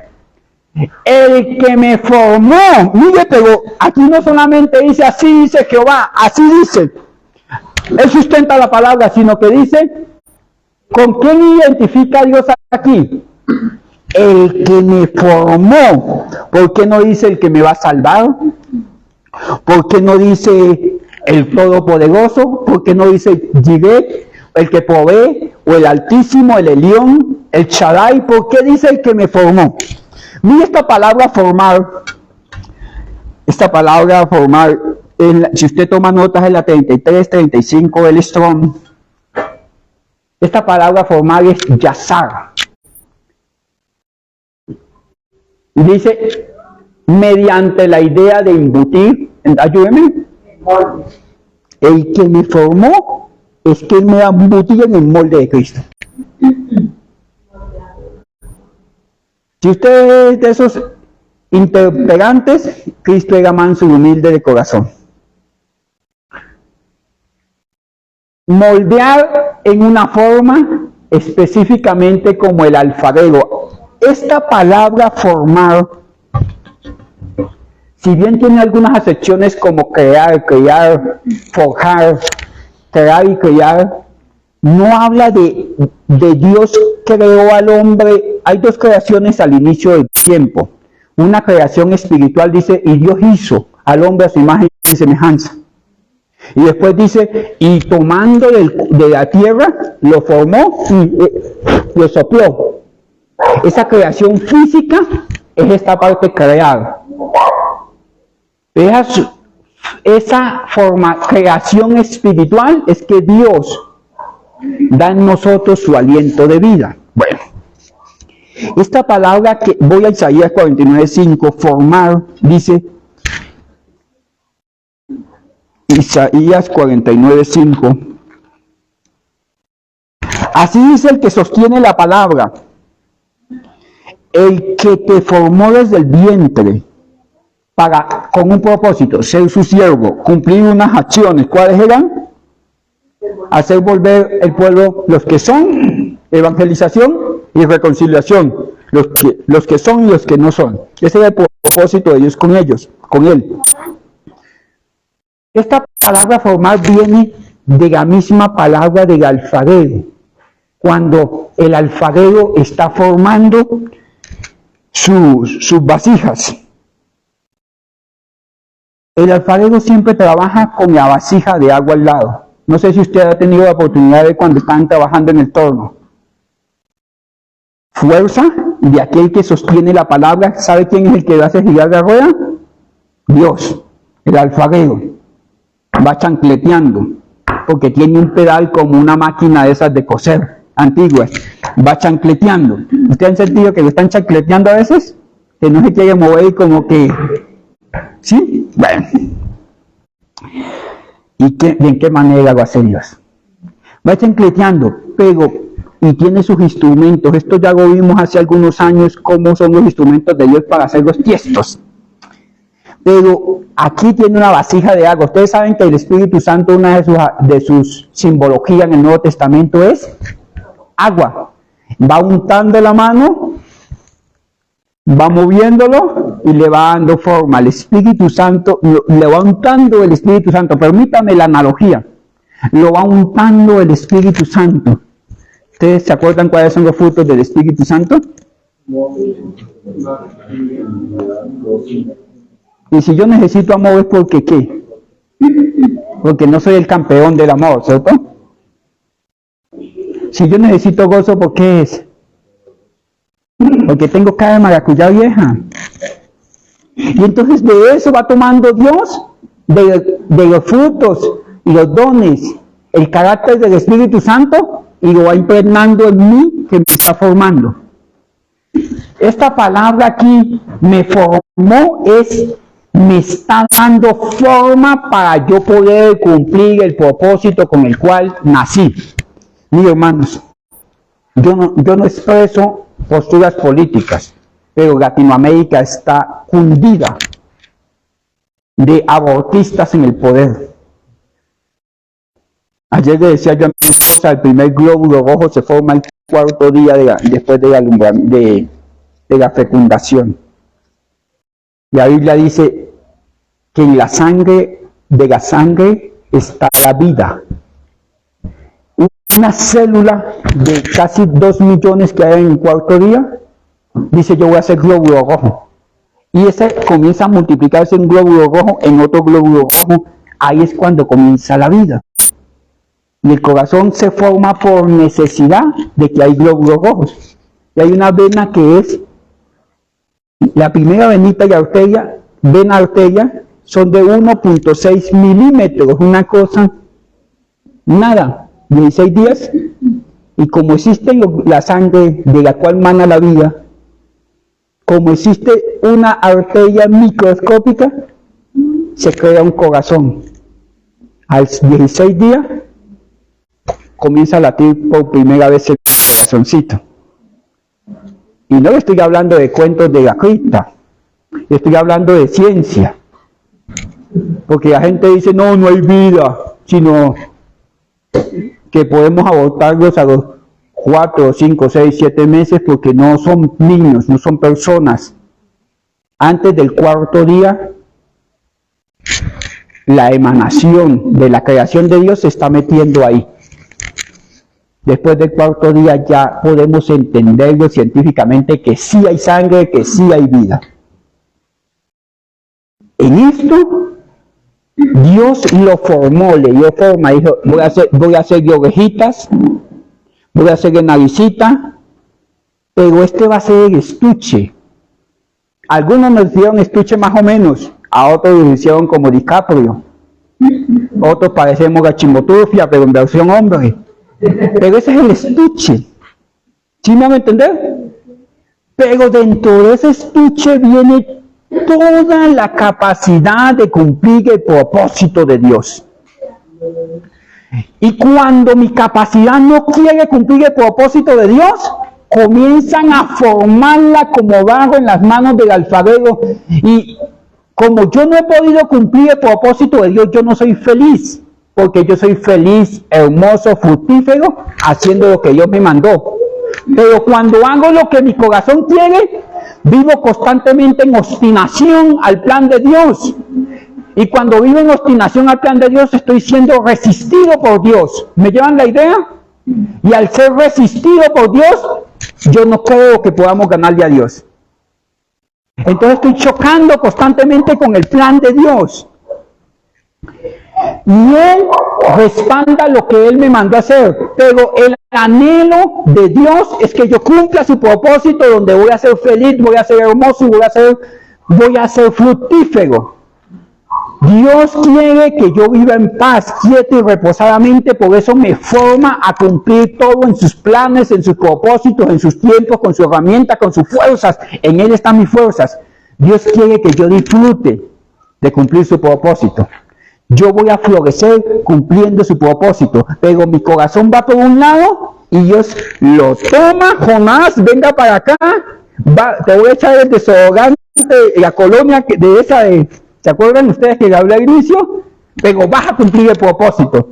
B: El que me formó, mire, pero aquí no solamente dice así dice Jehová, así dice. Él sustenta la palabra, sino que dice, ¿con quién identifica a Dios aquí? El que me formó. ¿Por qué no dice el que me va a salvar? ¿Por qué no dice el Todopoderoso? ¿Por qué no dice Jireh, el que provee? ¿O el Altísimo, el Elión, el Shaddai? ¿Por qué dice el que me formó? Mira esta palabra formar. Esta palabra formar, si usted toma notas en la 33, 35 del Strong, esta palabra formar es yazar. Dice, mediante la idea de embutir, ayúdeme, el que me formó es que me embutía en el molde de Cristo. Si usted es de esos interperantes, Cristo era manso y humilde de corazón. Moldear en una forma específicamente como el alfarero. Esta palabra formar, si bien tiene algunas acepciones como crear, forjar, crear y crear, no habla de Dios creó al hombre. Hay dos creaciones al inicio del tiempo. Una creación espiritual dice, y Dios hizo al hombre a su imagen y semejanza. Y después dice, y tomando de la tierra, lo formó y lo sopló. Esa creación física es esta parte creada. Esa creación espiritual es que Dios da en nosotros su aliento de vida. Bueno, esta palabra que voy a Isaías 49:5, formar, dice Isaías 49:5. Así dice el que sostiene la palabra, el que te formó desde el vientre, con un propósito, ser su siervo, cumplir unas acciones. ¿Cuáles eran? Hacer volver el pueblo, los que son, evangelización y reconciliación, los que son y los que no son. Ese era el propósito de Dios con ellos, con él. Esta palabra formar viene de la misma palabra del alfarero. Cuando el alfarero está formando sus vasijas, el alfarero siempre trabaja con la vasija de agua al lado. No sé si usted ha tenido la oportunidad de cuando están trabajando en el torno. Fuerza de aquel que sostiene la palabra. ¿Sabe quién es el que hace girar la rueda? Dios, el alfarero. Va chancleteando. porque tiene un pedal como una máquina de esas de coser antiguas. Va chancleteando. ¿Ustedes han sentido que lo están chancleteando a veces? Que no se quiere mover y como que... ¿Sí? Bueno. ¿Y en qué manera va a hacer Dios? Va chancleteando, pero... y tiene sus instrumentos. Esto ya lo vimos hace algunos años, cómo son los instrumentos de Dios para hacer los tiestos. Pero aquí tiene una vasija de agua. Ustedes saben que el Espíritu Santo, una de sus simbologías en el Nuevo Testamento es agua. Va untando la mano, va moviéndolo y le va dando forma. El Espíritu Santo, le va untando el Espíritu Santo. Permítame la analogía. Lo va untando el Espíritu Santo. ¿Ustedes se acuerdan cuáles son los frutos del Espíritu Santo? Y si yo necesito amor es porque ¿qué? Porque no soy el campeón del amor, ¿cierto? Si yo necesito gozo, ¿por qué es? Porque tengo cara de maracuyá vieja. Y entonces de eso va tomando Dios, de los frutos y los dones, el carácter del Espíritu Santo, y lo va impregnando en mí, que me está formando. Esta palabra aquí, me formó, me está dando forma para yo poder cumplir el propósito con el cual nací. Mis hermanos, yo no expreso posturas políticas, pero Latinoamérica está hundida de abortistas en el poder. Ayer le decía yo a mi esposa, el primer glóbulo rojo se forma el cuarto día después de la fecundación. La Biblia dice que en la sangre está la vida. Una célula de casi 2 millones que hay en el cuarto día, dice yo voy a hacer glóbulo rojo. Y ese comienza a multiplicarse en glóbulo rojo, en otro glóbulo rojo, ahí es cuando comienza la vida. Y el corazón se forma por necesidad de que hay glóbulos rojos. Y hay una vena que es, la primera venita y arteria, vena arteria, son de 1.6 milímetros, una cosa, nada, 16 días. Y como existe la sangre de la cual mana la vida, como existe una arteria microscópica, se crea un corazón. Al 16 días, comienza a latir por primera vez el corazoncito. Y no le estoy hablando de cuentos de la cripta, le estoy hablando de ciencia. Porque la gente dice, no hay vida, sino que podemos abortarlos a los 4, 5, 6, 7 meses porque no son niños, no son personas. Antes del cuarto día, la emanación de la creación de Dios se está metiendo ahí. Después del cuarto día ya podemos entenderlo científicamente que sí hay sangre, que sí hay vida. En esto, Dios lo formó, le dio forma, dijo, voy a hacer orejitas, voy a hacer naricita, pero este va a ser el estuche. Algunos nos hicieron estuche más o menos, a otros lo hicieron como DiCaprio, otros parecemos la Chimotufia, pero en versión hombre. Pero ese es el estuche. ¿Sí me van a entender? Pero dentro de ese estuche viene toda la capacidad de cumplir el propósito de Dios. Y cuando mi capacidad no quiere cumplir el propósito de Dios, comienzan a formarla como barro en las manos del alfarero. Y como yo no he podido cumplir el propósito de Dios, yo no soy feliz. Porque yo soy feliz, hermoso, fructífero, haciendo lo que Dios me mandó. Pero cuando hago lo que mi corazón quiere, vivo constantemente en obstinación al plan de Dios. Y cuando vivo en obstinación al plan de Dios, estoy siendo resistido por Dios. ¿Me llevan la idea? Y al ser resistido por Dios, yo no creo que podamos ganarle a Dios. Entonces estoy chocando constantemente con el plan de Dios. Y Él respalda lo que Él me mandó a hacer, pero el anhelo de Dios es que yo cumpla su propósito, donde voy a ser feliz, voy a ser hermoso y voy a ser fructífero. Dios quiere que yo viva en paz, quieto y reposadamente, por eso me forma a cumplir todo en sus planes, en sus propósitos, en sus tiempos, con su herramienta, con sus fuerzas. En Él están mis fuerzas. Dios quiere que yo disfrute de cumplir su propósito. Yo voy a florecer cumpliendo su propósito, pero mi corazón va por un lado y Dios lo toma. Jonás, venga para acá, te voy a echar el desodorante, la colonia de esa de... ¿Se acuerdan ustedes que le hablé al inicio? Pero vas a cumplir el propósito.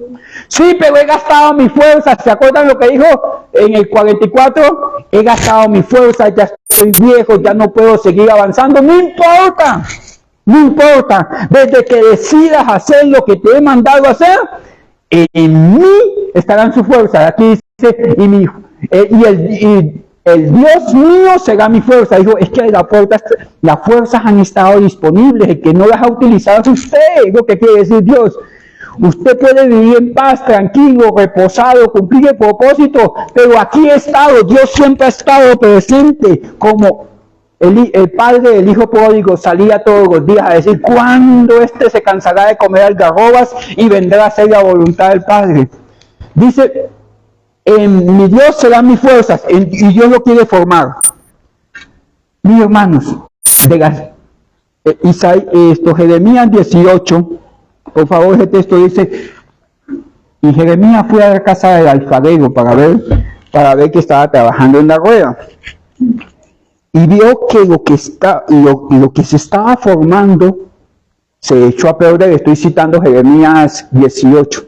B: Sí, pero he gastado mis fuerzas. ¿Se acuerdan lo que dijo en el 44? He gastado mis fuerzas, ya estoy viejo, ya no puedo seguir avanzando. No importa, no importa. Desde que decidas hacer lo que te he mandado a hacer, en mí estarán sus fuerzas. Aquí dice, el Dios mío será mi fuerza. Dijo, es que las fuerzas han estado disponibles, el que no las ha utilizado es usted. Es lo que quiere decir Dios. Usted puede vivir en paz, tranquilo, reposado, cumplir el propósito, pero aquí he estado. Dios siempre ha estado presente, como el padre del hijo pródigo salía todos los días a decir, ¿cuándo éste se cansará de comer algarrobas y vendrá a hacer la voluntad del Padre? Dice, en mi Dios serán mis fuerzas, y Dios lo quiere formar. Mis hermanos, Jeremías 18, por favor, ese texto dice, y Jeremías fue a la casa del alfarero para ver que estaba trabajando en la rueda, y vio que lo que se estaba formando se echó a perder. Estoy citando Jeremías 18.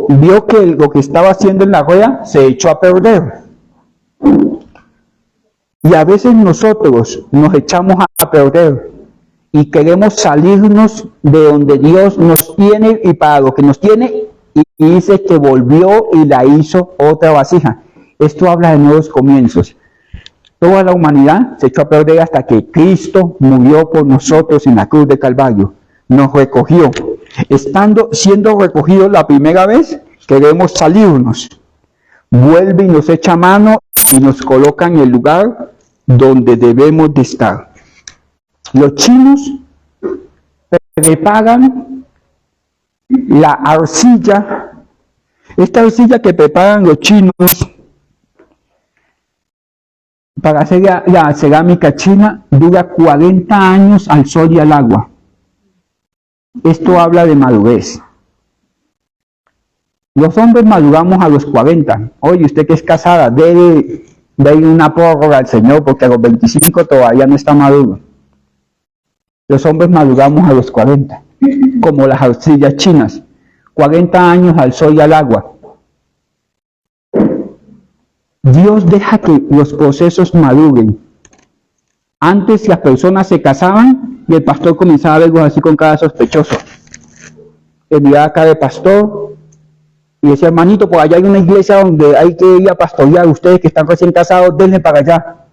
B: Vio que lo que estaba haciendo en la rueda se echó a perder. Y a veces nosotros nos echamos a perder y queremos salirnos de donde Dios nos tiene y para lo que nos tiene, y dice que volvió y la hizo otra vasija. Esto habla de nuevos comienzos. Toda la humanidad se echó a perder hasta que Cristo murió por nosotros en la cruz de Calvario. Nos recogió. Siendo recogidos la primera vez, queremos salirnos. Vuelve y nos echa mano y nos coloca en el lugar donde debemos de estar. Los chinos preparan la arcilla. Esta arcilla que preparan los chinos para hacer la cerámica china dura 40 años al sol y al agua. Esto habla de madurez. Los hombres maduramos a los 40. Oye, usted que es casada, debe una prórroga al Señor porque a los 25 todavía no está maduro. Los hombres maduramos a los 40, como las arcillas chinas. 40 años al sol y al agua. Dios deja que los procesos maduren. Antes las personas se casaban y el pastor comenzaba a verlos así con cara sospechoso. Enviaba a cada pastor y decía, hermanito, por allá hay una iglesia donde hay que ir a pastorear. Ustedes que están recién casados, denle para allá.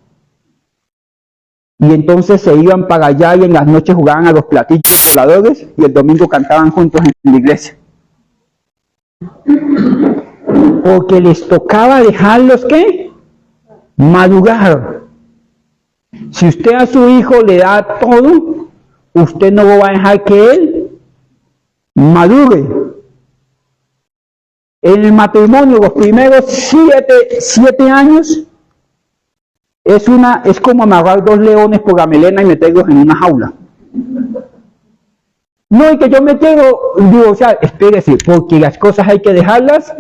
B: Y entonces se iban para allá y en las noches jugaban a los platillos voladores y el domingo cantaban juntos en la iglesia. Porque les tocaba dejarlos, ¿qué? Madurar. Si usted a su hijo le da todo, usted no va a dejar que él madure. En el matrimonio, los primeros 7 años, es como amarrar 2 leones por la melena y meterlos en una jaula. No, y que yo me quiero divorciar, espérese, porque las cosas hay que dejarlas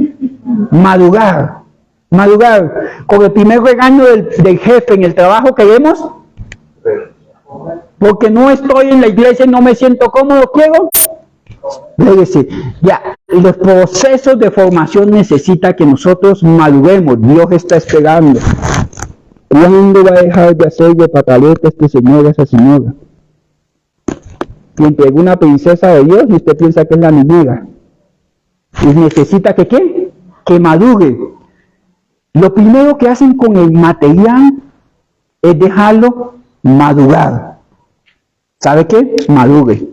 B: madurar. Con el primer regaño del jefe en el trabajo que vemos, porque no estoy en la iglesia y no me siento cómodo, quiero. Espérese, ya, los procesos de formación necesitan que nosotros maduremos. Dios está esperando. ¿Cuándo va a dejar de hacer de pataleta este señor, esa señora? Y entregó una princesa de Dios y usted piensa que es la niñera. Y necesita que ¿qué? Que madure. Lo primero que hacen con el material es dejarlo madurar. ¿Sabe qué? Madure.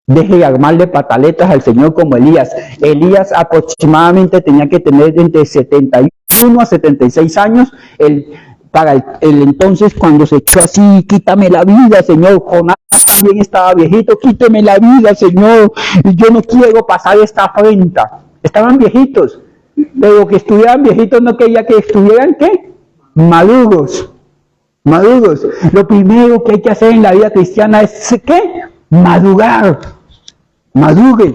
B: Deje de armarle pataletas al Señor como Elías. Elías aproximadamente tenía que tener entre 71 a 76 años. para el entonces cuando se echó así, quítame la vida, Señor. Jonás también estaba viejito, quíteme la vida, Señor, y yo no quiero pasar esta afrenta. Estaban viejitos, pero que estuvieran viejitos no quería que estuvieran, ¿qué? Maduros. Maduros. Lo primero que hay que hacer en la vida cristiana es, ¿qué? Madurar. Madure.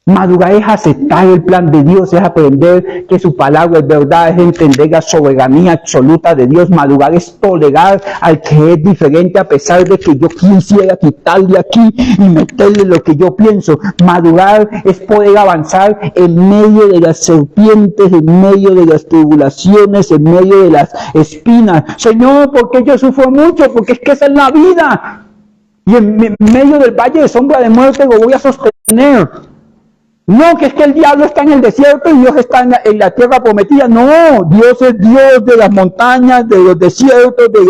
B: Madurar es aceptar el plan de Dios, es aprender que su palabra es verdad, es entender la soberanía absoluta de Dios. Madurar es tolerar al que es diferente a pesar de que yo quisiera quitarle aquí y meterle lo que yo pienso. Madurar es poder avanzar en medio de las serpientes, en medio de las tribulaciones, en medio de las espinas. Señor, ¿por qué yo sufro mucho? Porque es que esa es la vida. Y en medio del valle de sombra de muerte lo voy a sostener. No, que es que el diablo está en el desierto y Dios está en la tierra prometida. No, Dios es Dios de las montañas, de los desiertos, de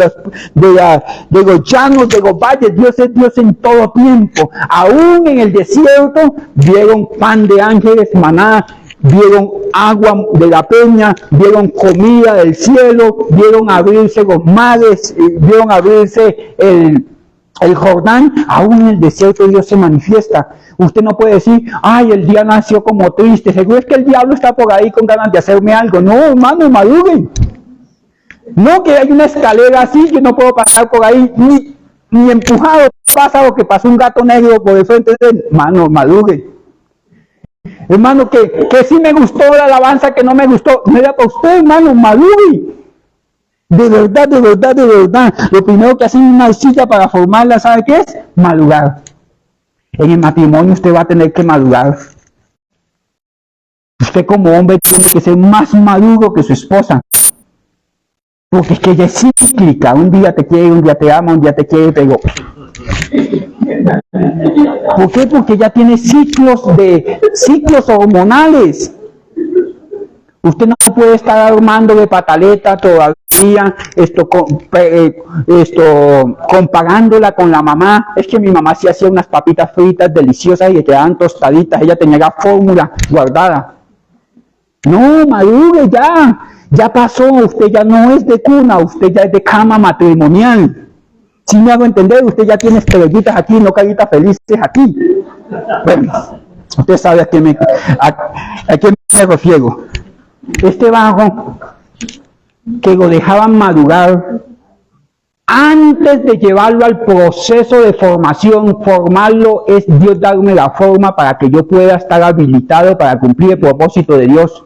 B: los llanos, de los valles. Dios es Dios en todo tiempo. Aún en el desierto vieron pan de ángeles, maná, vieron agua de la peña, vieron comida del cielo, vieron abrirse los mares, vieron abrirse el Jordán. Aún en el desierto Dios se manifiesta. Usted no puede decir, ay, el día nació como triste, seguro es que el diablo está por ahí con ganas de hacerme algo. No, hermano, maduren. No, que hay una escalera así, yo no puedo pasar por ahí, ni empujado pasa lo que pasó un gato negro por el frente de él. Hermano, maduren. Hermano, que sí me gustó la alabanza, que no me gustó, no era para usted, hermano, maduren. De verdad, de verdad, de verdad. Lo primero que hacen una arcilla para formarla, ¿sabe qué es? Madurar. En el matrimonio usted va a tener que madurar. Usted como hombre tiene que ser más maduro que su esposa. Porque es que ella es cíclica. Un día te quiere, un día te ama, un día te quiere, pero... ¿Por qué? Porque ella tiene ciclos hormonales. Usted no puede estar armándole pataleta todavía, comparándola con la mamá. Es que mi mamá sí hacía unas papitas fritas deliciosas y le quedaban tostaditas, ella tenía la fórmula guardada. No, madure ya pasó, usted ya no es de cuna, usted ya es de cama matrimonial. Si me hago entender, usted ya tiene estrellitas aquí, no caritas felices aquí. Bueno, usted sabe a quién me refiero. Este bajo que lo dejaban madurar antes de llevarlo al proceso de formación, formarlo es Dios darme la forma para que yo pueda estar habilitado para cumplir el propósito de Dios.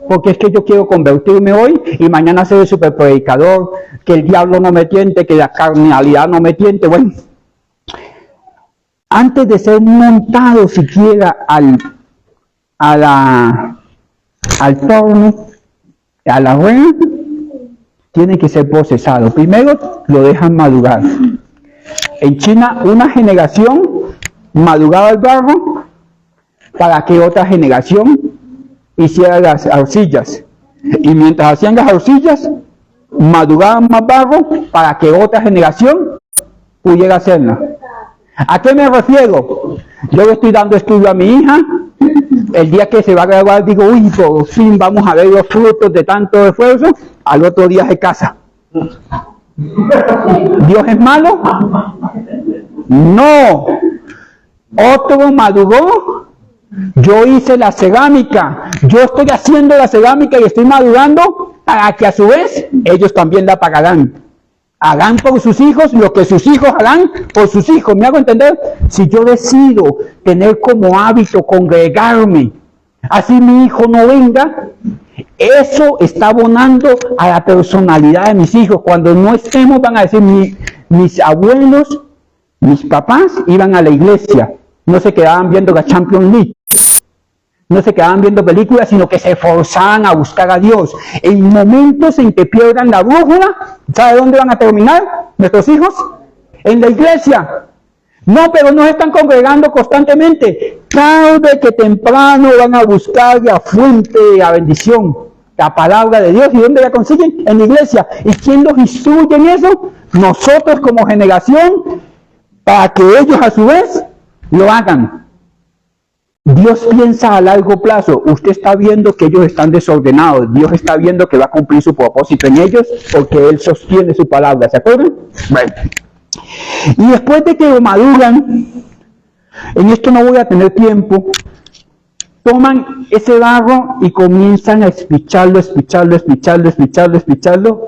B: Porque es que yo quiero convertirme hoy y mañana ser el superpredicador, que el diablo no me tiente, que la carnalidad no me tiente. Bueno, antes de ser montado siquiera al torno, a la rueda, tiene que ser procesado. Primero lo dejan madurar. En China, una generación maduraba el barro para que otra generación hiciera las arcillas. Y mientras hacían las arcillas, maduraban más barro para que otra generación pudiera hacerla. ¿A qué me refiero? Yo le estoy dando estudio a mi hija. El día que se va a graduar digo, uy, por fin vamos a ver los frutos de tanto esfuerzo. Al otro día se casa. ¿Dios es malo? No. Otro maduró. Yo hice la cerámica. Yo estoy haciendo la cerámica y estoy madurando para que a su vez ellos también la pagarán. Harán por sus hijos lo que sus hijos harán por sus hijos. ¿Me hago entender? Si yo decido tener como hábito congregarme, así mi hijo no venga, eso está abonando a la personalidad de mis hijos. Cuando no estemos, van a decir, mis abuelos, mis papás iban a la iglesia, no se quedaban viendo la Champions League, no se quedaban viendo películas, sino que se esforzaban a buscar a Dios. En momentos en que pierdan la brújula, ¿sabe dónde van a terminar nuestros hijos? En la iglesia. No, pero no se están congregando constantemente. Tarde que temprano van a buscar la fuente de la bendición, la palabra de Dios. ¿Y dónde la consiguen? En la iglesia. ¿Y quién los instruye en eso? Nosotros como generación, para que ellos a su vez lo hagan. Dios piensa a largo plazo. Usted está viendo que ellos están desordenados. Dios está viendo que va a cumplir su propósito en ellos porque Él sostiene su palabra. ¿Se acuerdan? Bueno. Y después de que lo maduran, en esto no voy a tener tiempo, toman ese barro y comienzan a espicharlo,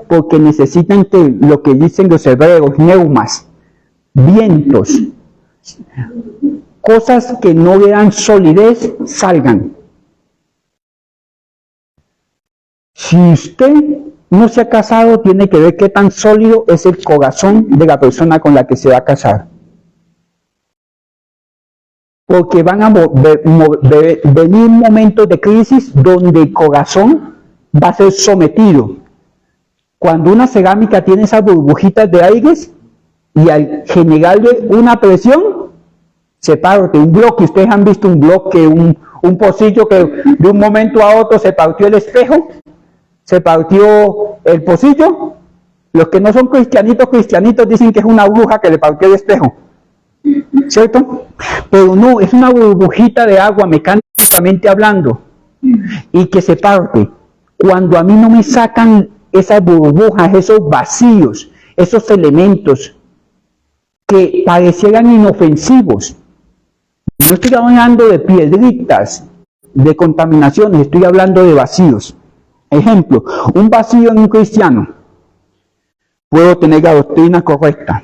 B: porque necesitan que lo que dicen los hebreos, neumas, vientos, cosas que no le dan solidez, salgan. Si usted no se ha casado, tiene que ver qué tan sólido es el corazón de la persona con la que se va a casar. Porque van a venir momentos de crisis donde el corazón va a ser sometido. Cuando una cerámica tiene esas burbujitas de aire y al generarle una presión, se parte un bloque. Ustedes han visto un bloque, un pocillo que de un momento a otro se partió el espejo, se partió el pocillo. Los que no son cristianitos dicen que es una bruja que le partió el espejo, ¿cierto? Pero no, es una burbujita de agua mecánicamente hablando y que se parte. Cuando a mí no me sacan esas burbujas, esos vacíos, esos elementos que parecieran inofensivos, no estoy hablando de piedritas, de contaminaciones, estoy hablando de vacíos. Ejemplo, un vacío en un cristiano. Puedo tener la doctrina correcta,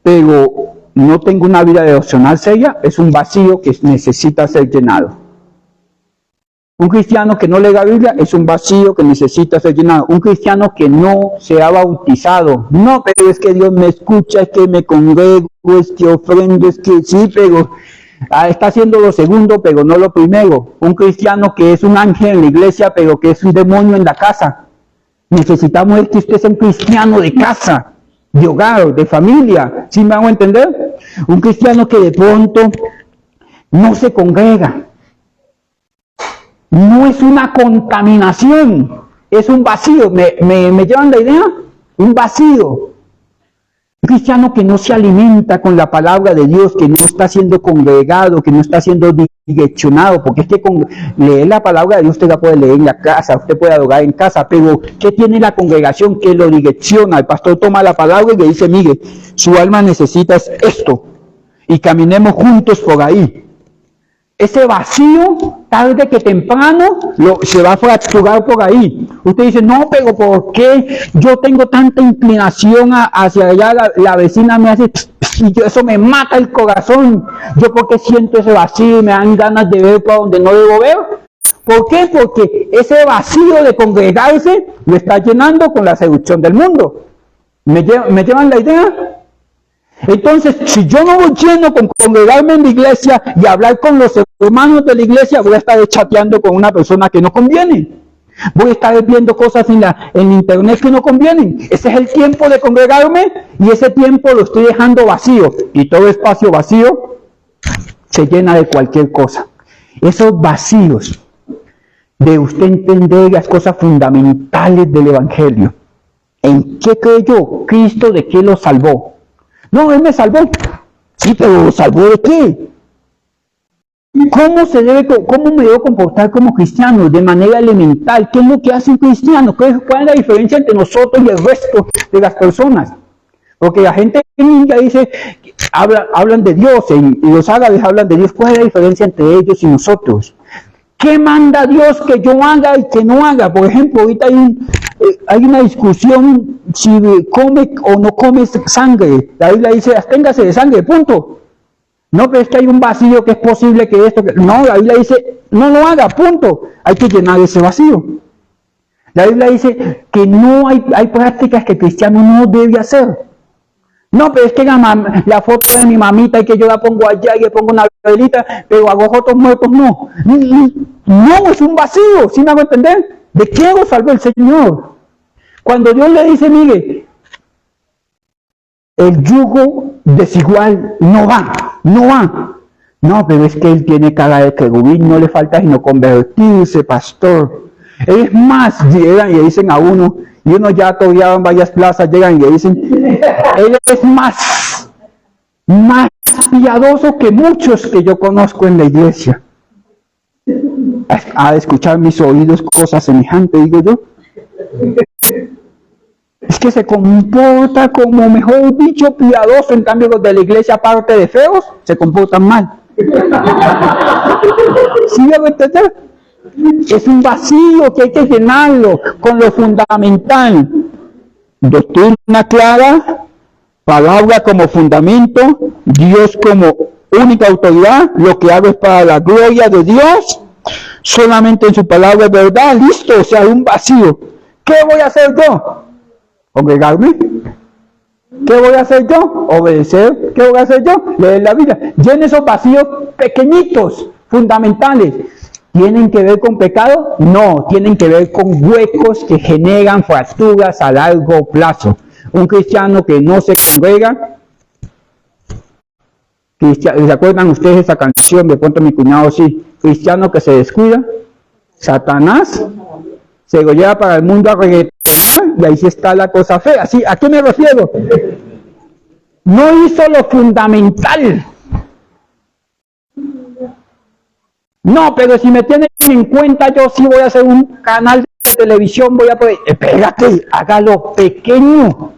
B: pero no tengo una vida devocional seria, es un vacío que necesita ser llenado. Un cristiano que no lee la Biblia es un vacío que necesita ser llenado. Un cristiano que no se ha bautizado, no, pero es que Dios me escucha, es que me congrego, es que ofrendo, es que sí, pero está haciendo lo segundo, pero no lo primero. Un cristiano que es un ángel en la iglesia, pero que es un demonio en la casa. Necesitamos que usted sea un cristiano de casa, de hogar, de familia. ¿Sí me hago entender? Un cristiano que de pronto no se congrega. No es una contaminación, es un vacío. ¿Me llevan la idea? Un vacío. Un cristiano que no se alimenta con la palabra de Dios, que no está siendo congregado, que no está siendo direccionado, porque es que con leer la palabra de Dios usted la puede leer en la casa, usted puede adorar en casa, pero ¿qué tiene la congregación que lo direcciona? El pastor toma la palabra y le dice, mire, su alma necesita esto, y caminemos juntos por ahí. Ese vacío, tarde que temprano, se va a fracturar por ahí. Usted dice, no, pero ¿por qué yo tengo tanta inclinación hacia allá? La vecina me hace, y eso me mata el corazón. Yo porque siento ese vacío y me dan ganas de ver para donde no debo ver. ¿Por qué? Porque ese vacío de congregarse lo está llenando con la seducción del mundo. ¿Me llevan la idea? Entonces, si yo no voy lleno con congregarme en la iglesia y hablar con los hermanos de la iglesia, voy a estar chateando con una persona que no conviene. Voy a estar viendo cosas en internet que no convienen. Ese es el tiempo de congregarme y ese tiempo lo estoy dejando vacío. Y todo espacio vacío se llena de cualquier cosa. Esos vacíos de usted entender las cosas fundamentales del Evangelio. ¿En qué creyó? ¿Cristo de qué lo salvó? No, Él me salvó. Sí, pero ¿lo salvó de qué? ¿Cómo me debo comportar como cristiano? De manera elemental. ¿Qué es lo que hace un cristiano? ¿Cuál es la diferencia entre nosotros y el resto de las personas? Porque la gente ya dice, hablan de Dios, y los árabes hablan de Dios. ¿Cuál es la diferencia entre ellos y nosotros? ¿Qué manda Dios que yo haga y que no haga? Por ejemplo, ahorita hay una discusión si come o no come sangre. La Biblia dice, absténgase de sangre, punto. No, pero es que hay un vacío que es posible que esto... No, la Biblia dice, no lo haga, punto. Hay que llenar ese vacío. La Biblia dice que no hay prácticas que el cristiano no debe hacer. No, pero es que la foto de mi mamita y que yo la pongo allá y le pongo una velita, pero a los otros muertos no. No, es un vacío, ¿sí me hago entender? ¿De qué lo salvó el Señor? Cuando Dios le dice, mire, el yugo desigual no va. No, pero es que él tiene cara de querubín, no le falta sino convertirse, pastor. Es más, llegan y le dicen a uno, y uno ya todavía en varias plazas, llegan y le dicen, él es más piadoso que muchos que yo conozco en la iglesia. Ha de escuchar mis oídos cosas semejantes, digo yo. Es que se comporta como, mejor dicho, piadoso. En cambio los de la iglesia, aparte de feos, se comportan mal. ¿Sí me voy a entender? Es un vacío que hay que llenarlo con lo fundamental. Doctrina clara, palabra como fundamento, Dios como única autoridad, lo que hago es para la gloria de Dios, solamente en su palabra es verdad, listo, o sea, un vacío. ¿Qué voy a hacer yo? ¿Congregarme? ¿Qué voy a hacer yo? ¿Obedecer? ¿Qué voy a hacer yo? Leer la Biblia. Llene esos vacíos pequeñitos, fundamentales. ¿Tienen que ver con pecado? No, tienen que ver con huecos que generan fracturas a largo plazo. Un cristiano que no se congrega, ¿se acuerdan ustedes esa canción? De pronto mi cuñado sí, cristiano que se descuida, Satanás se lo lleva para el mundo a reggaetonar y ahí sí está la cosa fea. ¿Sí? ¿A qué me refiero? No hizo lo fundamental. No, pero si me tienen en cuenta, yo sí voy a hacer un canal de televisión, voy a poder... Espérate, hágalo pequeño.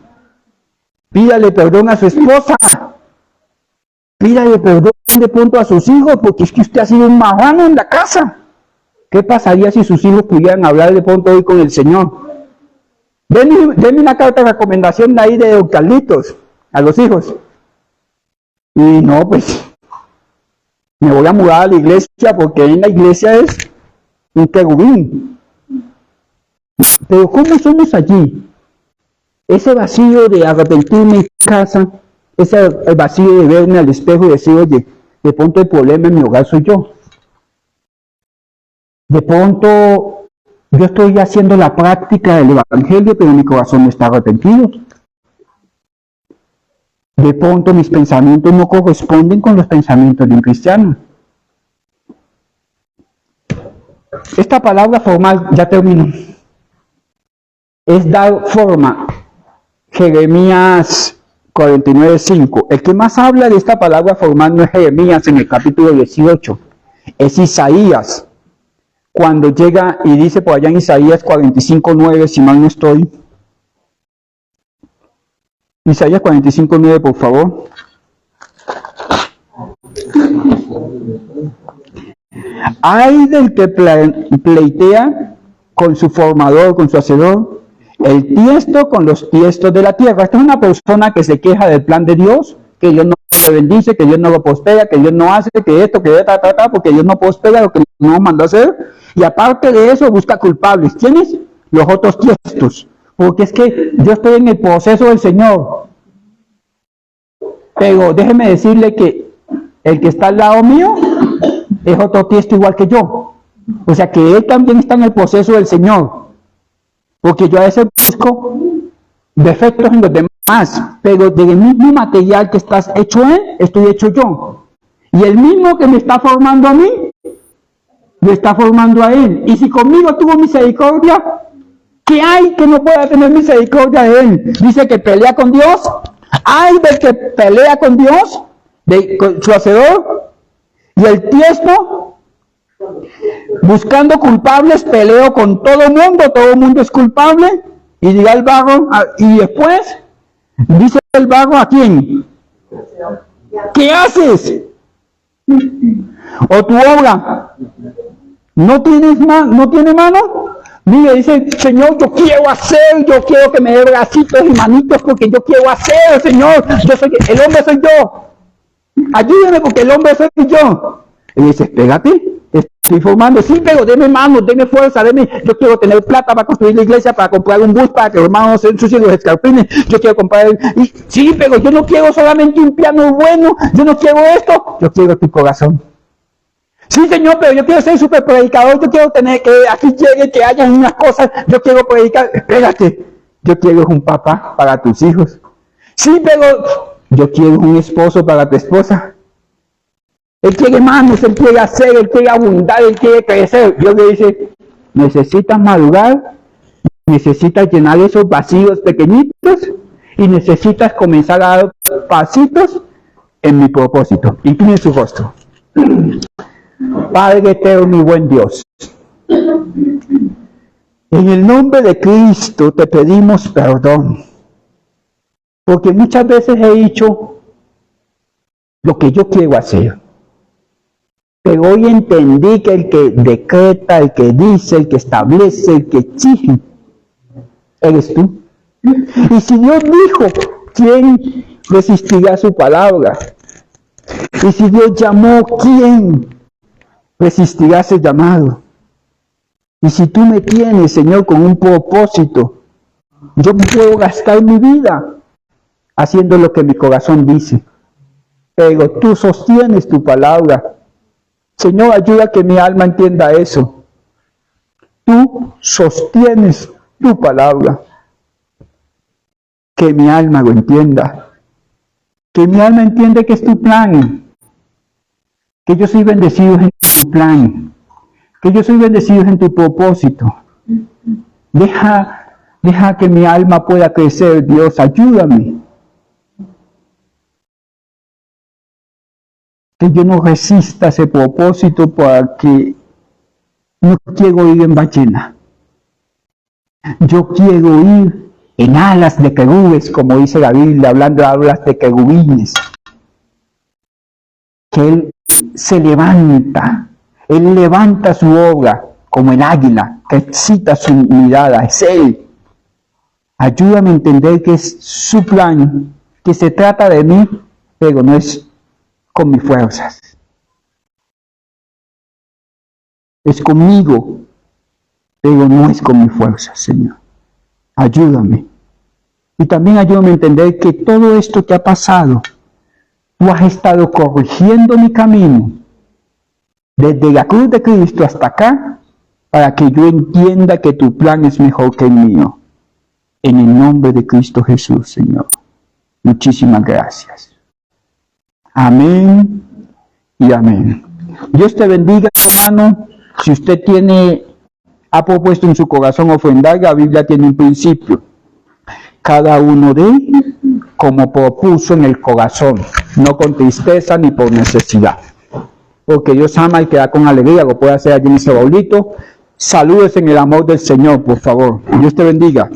B: Pídale perdón a su esposa. Pídale perdón de pronto a sus hijos, porque es que usted ha sido un marrano en la casa. ¿Qué pasaría si sus hijos pudieran hablar de pronto hoy con el Señor? Denme una carta de recomendación ahí de don Carlitos a los hijos. Y no, pues, me voy a mudar a la iglesia porque en la iglesia es un querubín. Pero ¿cómo somos allí? Ese vacío de arrepentirme en casa, ese vacío de verme al espejo y decir, oye, de pronto el problema en mi hogar soy yo. De pronto yo estoy haciendo la práctica del evangelio, pero mi corazón no está arrepentido. De pronto mis pensamientos no corresponden con los pensamientos de un cristiano. Esta palabra formal, ya termino, es dar forma. Jeremías 49:5. El que más habla de esta palabra formal no es Jeremías en el capítulo 18, es Isaías. Cuando llega y dice por allá en Isaías 45:9, si mal no estoy. Isaías 45:9, por favor. Ay del que pleitea con su formador, con su hacedor, el tiesto con los tiestos de la tierra. Esta es una persona que se queja del plan de Dios, que Dios no le bendice, que Dios no lo prospera, que Dios no hace, que esto, que porque Dios no prospera lo que no mandó hacer. Y aparte de eso, busca culpables. ¿Quiénes? Los otros tiestos. Porque es que yo estoy en el proceso del Señor. Pero déjeme decirle que el que está al lado mío es otro tiesto igual que yo. O sea que él también está en el proceso del Señor. Porque yo a veces busco defectos en los demás, pero del mismo material que estás hecho él, estoy hecho yo. Y el mismo que me está formando a mí, me está formando a él. Y si conmigo tuvo misericordia, ¿qué hay que no pueda tener misericordia de él? Dice que pelea con Dios. Hay del que pelea con Dios, con su hacedor, y el tiesto, buscando culpables, peleo con todo el mundo es culpable, y dirá el vago, y después, dice el vago, ¿a quién? ¿Qué haces? O tu obra, ¿no tiene mano? Mire, dice, Señor, yo quiero que me dé bracitos y manitos porque yo quiero hacer, Señor. El hombre soy yo. Ayúdame porque el hombre soy yo. Y dice, espérate, estoy formando. Sí, pero deme manos, deme fuerza, yo quiero tener plata para construir la iglesia, para comprar un bus, para que los hermanos se ensucien los escarpines. Yo quiero comprar sí, pero yo no quiero solamente un piano bueno, yo no quiero esto, yo quiero tu corazón. Sí, Señor, pero yo quiero ser super predicador, yo quiero tener que aquí llegue, que haya unas cosas, yo quiero predicar. Espérate, yo quiero un papá para tus hijos. Sí, pero yo quiero un esposo para tu esposa. Él quiere manos, él quiere hacer, él quiere abundar, él quiere crecer. Dios le dice, necesitas madurar, necesitas llenar esos vacíos pequeñitos y necesitas comenzar a dar pasitos en mi propósito. Incline su rostro. Padre eterno y buen Dios, en el nombre de Cristo te pedimos perdón, porque muchas veces he hecho lo que yo quiero hacer, pero hoy entendí que el que decreta, el que dice, el que establece, el que exige, eres tú. Y si Dios dijo, ¿quién resistirá su palabra? Y si Dios llamó, ¿quién resistirá ese llamado? Y si tú me tienes, Señor, con un propósito, yo puedo gastar mi vida haciendo lo que mi corazón dice. Pero tú sostienes tu palabra. Señor, ayuda a que mi alma entienda eso. Tú sostienes tu palabra. Que mi alma lo entienda. Que mi alma entienda que es tu plan. Que yo soy bendecido en tu plan. Que yo soy bendecido en tu propósito. Deja que mi alma pueda crecer, Dios, ayúdame. Que yo no resista ese propósito porque no quiero ir en ballena. Yo quiero ir en alas de querubes, como dice la Biblia, hablando de alas de querubines. Que Él se levanta. Él levanta su obra como el águila, que excita su mirada, es Él. Ayúdame a entender que es su plan, que se trata de mí, pero no es con mis fuerzas. Es conmigo, pero no es con mis fuerzas, Señor. Ayúdame. Y también ayúdame a entender que todo esto que ha pasado, tú has estado corrigiendo mi camino, desde la cruz de Cristo hasta acá, para que yo entienda que tu plan es mejor que el mío. En el nombre de Cristo Jesús, Señor. Muchísimas gracias. Amén y amén. Dios te bendiga, hermano. Si usted ha propuesto en su corazón ofrendar, la Biblia tiene un principio. Cada uno dé como propuso en el corazón, no con tristeza ni por necesidad. Porque Dios ama al que da con alegría, lo puede hacer allí en ese baulito. Saludes en el amor del Señor, por favor. Dios te bendiga.